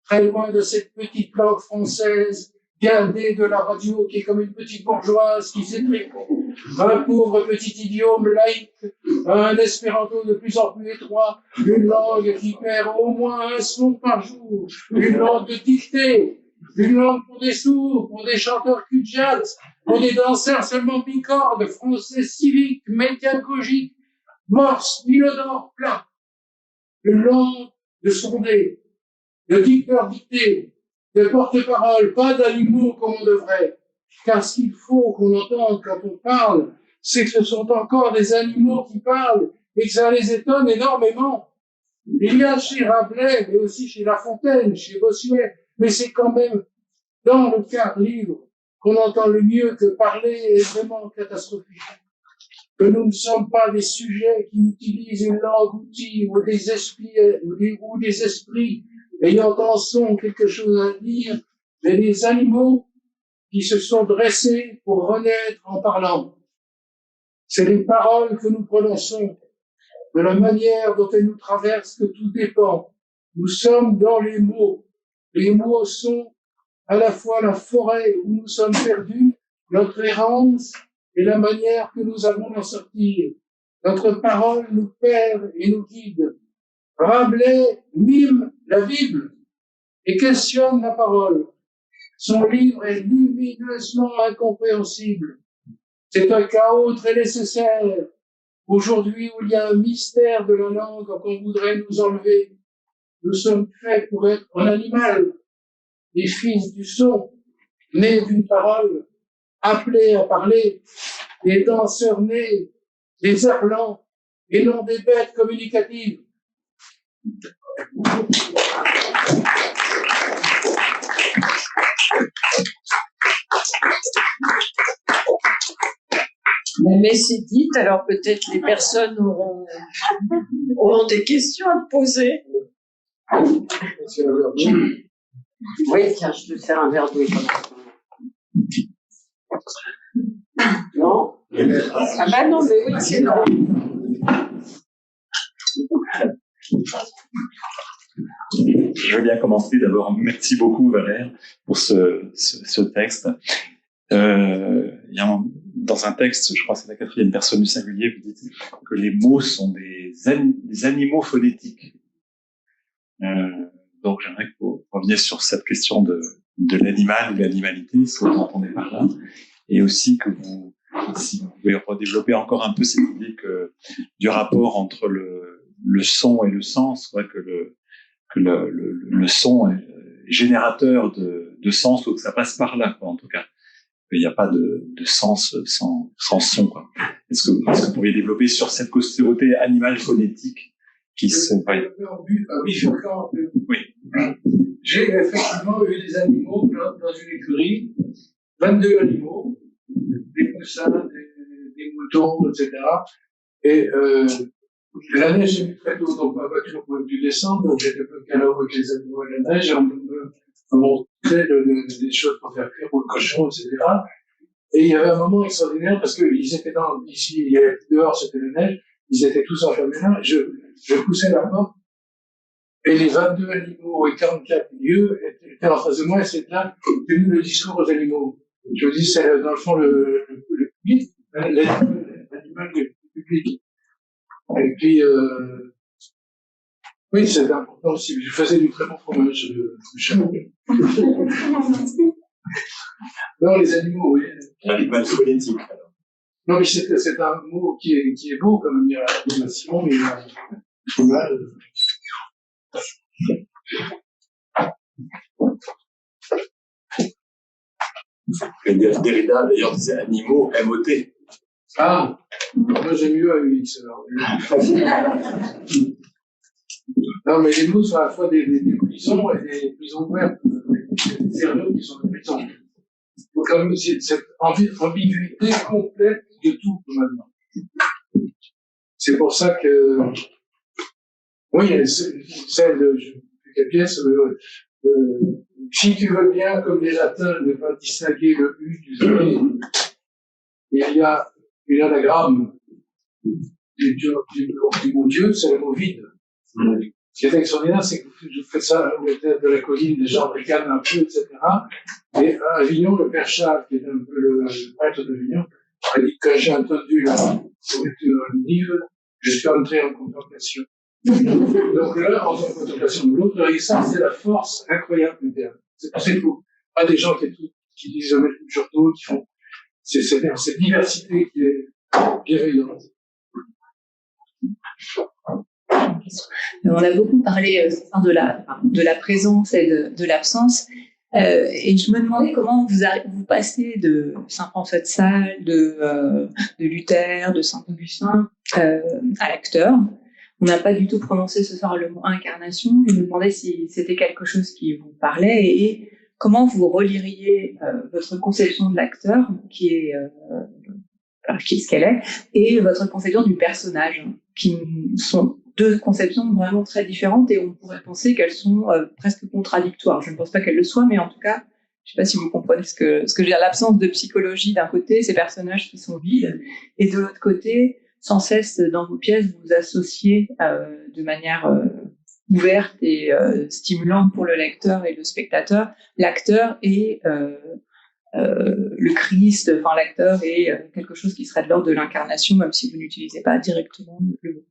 très loin de cette petite langue française guindée de la radio qui est comme une petite bourgeoise qui s'écrit un pauvre petit idiome laïque, un espéranto de plus en plus étroit, une langue qui perd au moins un son par jour, une langue de dictée, une langue pour des sourds, pour des chanteurs cul-de-jatte, pour des danseurs seulement bicordes, français civiques, médiagogiques, morse, inodore, plat, de langue de sondé, de dicteur dicté, de porte-parole, pas d'animaux comme on devrait. Car ce qu'il faut qu'on entende quand on parle, c'est que ce sont encore des animaux qui parlent et que ça les étonne énormément. Il y a chez Rabelais, mais aussi chez La Fontaine, chez Bossuet, mais c'est quand même dans le quart livre qu'on entend le mieux que parler est vraiment catastrophique. Que nous ne sommes pas des sujets qui utilisent une langue outil ou des esprits ayant en son quelque chose à dire, mais des animaux qui se sont dressés pour renaître en parlant. C'est les paroles que nous prononçons, de la manière dont elles nous traversent que tout dépend. Nous sommes dans les mots. Les mots sont à la fois la forêt où nous sommes perdus, notre errance et la manière que nous avons d'en sortir. Notre parole nous perd et nous guide. Rabelais mime la Bible et questionne la parole. Son livre est lumineusement incompréhensible. C'est un chaos très nécessaire. Aujourd'hui, où il y a un mystère de la langue qu'on voudrait nous enlever, nous sommes faits pour être un animal, des fils du son, nés d'une parole, appelés à parler, des danseurs nés, des hurlants, et non des bêtes communicatives. Mais c'est dit, alors peut-être les personnes auront des questions à te poser. Oui, tiens, je te sers un verre d'eau. Non? Ah bah non, mais oui, c'est non. Je veux bien commencer d'abord. Merci beaucoup Valère pour ce texte. Il y a dans un texte, je crois que c'est la 4e personne du singulier, vous dites que les mots sont des animaux phonétiques. Donc j'aimerais que vous reveniez sur cette question de l'animal ou de l'animalité, ce que vous entendez par là, et aussi que si vous pouvez redévelopper encore un peu cette idée du rapport entre le son et le sens, que le son est générateur de sens, ou que ça passe par là, en tout cas. Il n'y a pas de sens sans son, quoi. Est-ce que vous pourriez développer sur cette côté animal phonétique qui se... Oui. J'ai effectivement eu des animaux dans une écurie, 22 animaux, des poussins, des moutons, etc. Et la neige est venue très tôt, donc ma voiture pouvait plus descendre, donc j'étais peu canot avec les animaux et la neige, et on me montrait des choses pour faire cuire pour le cochon, etc. Et il y avait un moment extraordinaire parce qu'ils étaient ici, dehors c'était la neige, ils étaient tous enfermés là, je poussais la porte, et les 22 animaux et 44 lieux étaient en face de moi, et c'est là que tenu le discours aux animaux. Je me dis, c'est dans le fond le public, l'animal du public. Et puis, oui, c'est important aussi. Je faisais du très bon fromage. Non, les animaux, oui. L'animal phonétique. Non, mais c'est un mot qui est beau, comme dire Simon, mais mal. Derrida, d'ailleurs, disait animaux, M-O-T. Ah, moi j'ai mieux à UX alors. Non, mais les mots sont à la fois des prisons et des prisons ouvertes, des cerveaux qui sont des prisons. Donc, quand même, c'est cette ambiguïté complète de tout, maintenant. C'est pour ça que, oui, celle de quelle pièce, si tu veux bien, comme les latins, ne pas distinguer le U du Z, il y a une anagramme du mot Dieu, c'est le mot vide. Ce qui est extraordinaire, c'est que je fais ça au tête de la colline, des gens ricanent un peu, etc. Et à Avignon, le père Charles, qui est un peu le prêtre d'Avignon, a dit que j'ai entendu la lecture du livre, je suis entré en contemplation. Donc là, en contemplation de l'autre, et ça, c'est la force incroyable du terme. C'est pas c'est faux. Pas des gens qui lisent le journaux, qui font. C'est cette diversité qui est bienveillante. On a beaucoup parlé de la présence et de l'absence. Et je me demandais comment vous passez de Saint François de Sales, de Luther, de Saint Augustin à l'acteur. On n'a pas du tout prononcé ce soir le mot incarnation. Je me demandais si c'était quelque chose qui vous parlait et comment vous reliriez votre conception de l'acteur, qui est ce qu'elle est, et votre conception du personnage, qui sont deux conceptions vraiment très différentes et on pourrait penser qu'elles sont presque contradictoires. Je ne pense pas qu'elles le soient, mais en tout cas, je ne sais pas si vous comprenez ce que je veux dire. L'absence de psychologie d'un côté, ces personnages qui sont vides, et de l'autre côté, sans cesse dans vos pièces, vous associez de manière ouverte et stimulante pour le lecteur et le spectateur, l'acteur et le Christ, enfin l'acteur est quelque chose qui serait de l'ordre de l'incarnation, même si vous n'utilisez pas directement le mot.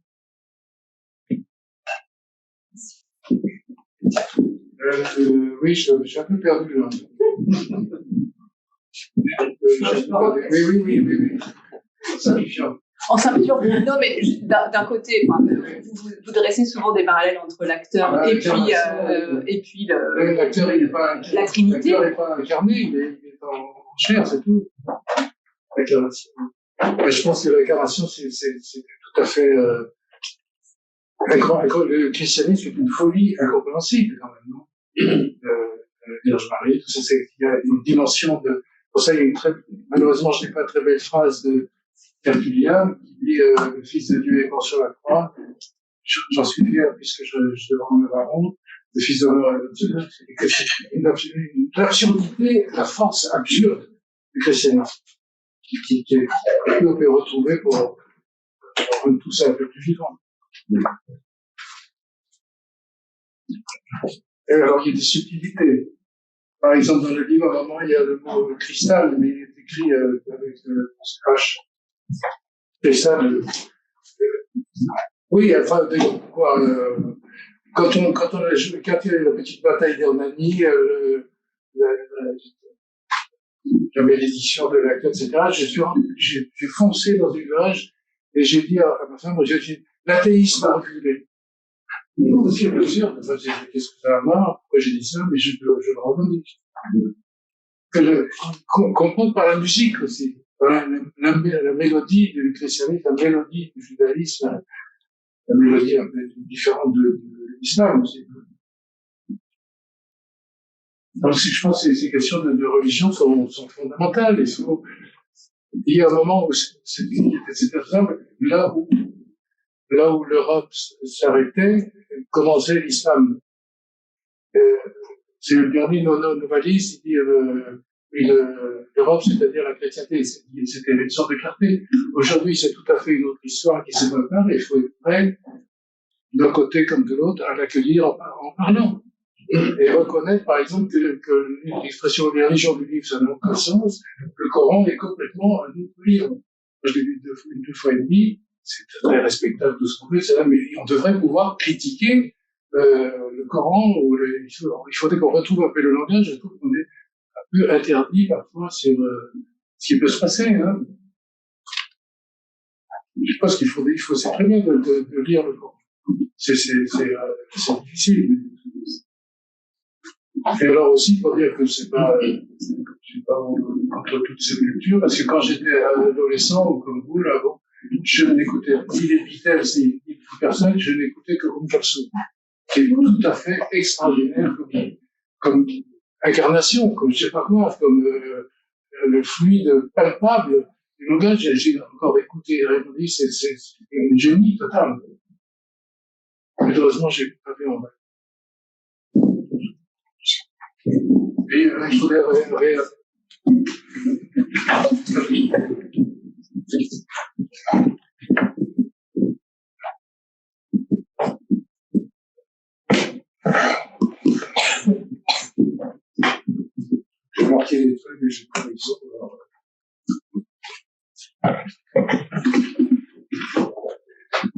Oui, je suis un peu perdu là. Oui. Simplifiant. En simplifiant. Non, mais d'un côté, vous dressez souvent des parallèles entre l'acteur et puis l'acteur, il n'est pas la Trinité. L'acteur n'est pas incarné, il est en chair, c'est tout. L'incarnation. Mais je pense que l'incarnation, c'est tout à fait. Le christianisme est une folie incompréhensible quand même, non? Vierge Marie, tout ça, il y a une dimension de. Pour ça, il y a malheureusement, je n'ai pas une très belle phrase de Tertullien qui dit le Fils de Dieu est mort sur la croix. J'en suis fier puisque je devrais en avoir honte. Le Fils de Dieu une absurdité, la force absurde du christianisme qui peut retrouver pour rendre tout ça un peu plus vivant. Et alors, il y a des subtilités. Par exemple, dans le livre, à un moment, il y a le mot cristal, mais il est écrit avec H. Cristal. Oui, enfin, quoi, quand il y a eu la petite bataille d'Hernani, la malédiction de l'acteur, etc., j'ai foncé dans une loge et j'ai dit à ma femme, l'athéisme a reculé. Aussi, bien sûr, qu'est-ce que ça a à voir? Pourquoi j'ai dit ça? Mais je le revendique. Comprendre par la musique aussi. Voilà, la mélodie du christianisme, la mélodie du judaïsme, la mélodie un peu différente de l'islam aussi. Donc, je pense que ces questions de religion sont fondamentales. Il y a un moment où c'est simple, là où l'Europe s'arrêtait, commençait l'islam. C'est le dernier novaliste, il dit l'Europe, c'est-à-dire la chrétienté, c'était une sorte de clarté. Aujourd'hui, c'est tout à fait une autre histoire qui se prépare et il faut être prêt, d'un côté comme de l'autre, à l'accueillir en parlant. Et reconnaître, par exemple, que l'expression des religions du livre, ça n'a aucun sens. Le Coran est complètement un autre livre. Je l'ai lu deux fois et demi. C'est très respectable tout ce qu'on fait, mais on devrait pouvoir critiquer le Coran. Il faudrait qu'on retrouve un peu le langage. Je trouve qu'on est un peu interdit parfois sur ce qui peut se passer. Hein. Je pense c'est très bien de lire le Coran. C'est difficile. Et alors aussi, pour dire que c'est pas contre toutes ces cultures, parce que quand j'étais adolescent, ou comme vous, là, bon, je n'écoutais ni les Beatles, ni personne, je n'écoutais que Kalsoum, qui est tout à fait extraordinaire comme incarnation, comme je sais pas quoi, comme le fluide palpable du langage. J'ai encore écouté et répondu, c'est un génie total. Malheureusement, j'ai pas vu en bas. Et il faudrait j'ai marqué les trucs, mais j'ai pas les autres.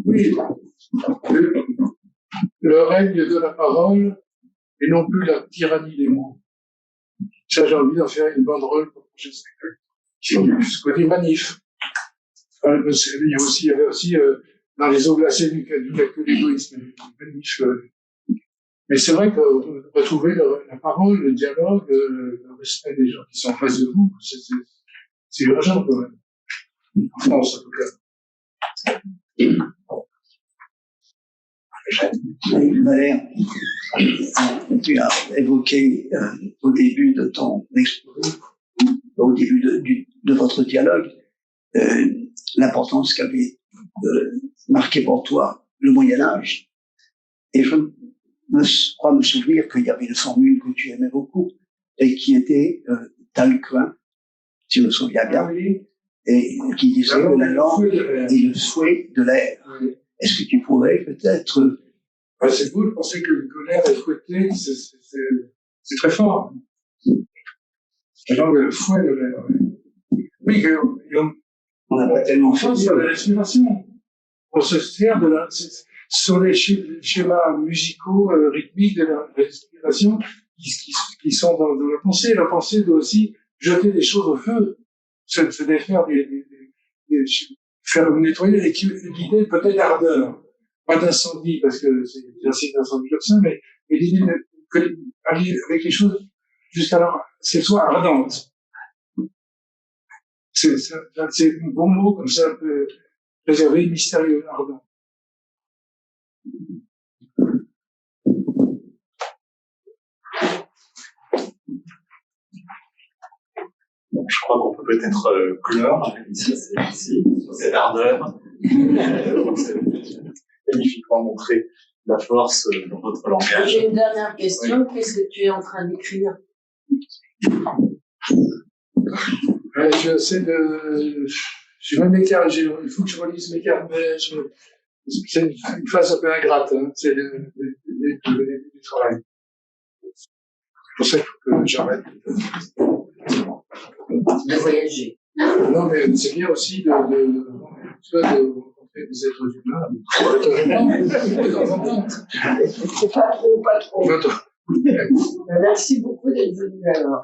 Oui, le règne de la parole et non plus la tyrannie des mots. Ça, j'ai envie d'en faire une banderole pour le prochain spectacle. Ce côté manif. Il y avait aussi dans les eaux glacées du l'égoïsme. Mais c'est vrai que retrouver la parole, le dialogue, le respect des gens qui sont en face de vous, c'est urgent quand même. En France, en tout cas. Valère, tu as évoqué au début de ton exposé, au début de votre dialogue, l'importance qu'avait marqué pour toi le Moyen-Âge. Et je crois me souvenir qu'il y avait une formule que tu aimais beaucoup et qui était Talquin, si je me souviens bien, et qui disait que la langue est le souhait de l'air. Est-ce que tu pourrais peut-être... C'est beau de penser que l'air est fouetté, c'est très fort. La langue est le fouet de l'air. Oui, on n'a pas tellement fait sur la respiration. On se sert sur les schémas musicaux, rythmiques de la respiration qui sont dans la pensée. La pensée doit aussi jeter des choses au feu, se défaire faire nettoyer et l'idée peut-être d'ardeur. Pas d'incendie, parce que c'est un signe d'incendie comme ça, mais l'idée d'aller avec les choses jusqu'à ce qu'elles soient ardentes. C'est un bon mot, comme ça, un peu réservé, mystérieux, ardent. Je crois qu'on peut peut-être clore ici, sur cette ardeur. Magnifiquement montrer la force dans votre langage. J'ai une dernière question. Oui. Qu'est-ce que tu es en train d'écrire? J'essaie de... Je même écart, il faut que je relise mes carnets. C'est une phase un peu ingrate, hein. C'est le début du travail. C'est pour ça qu'il faut que j'arrête de voyager. Non, mais c'est bien aussi de rencontrer des êtres humains. De temps en temps. C'est pas trop. Merci beaucoup d'être venu alors.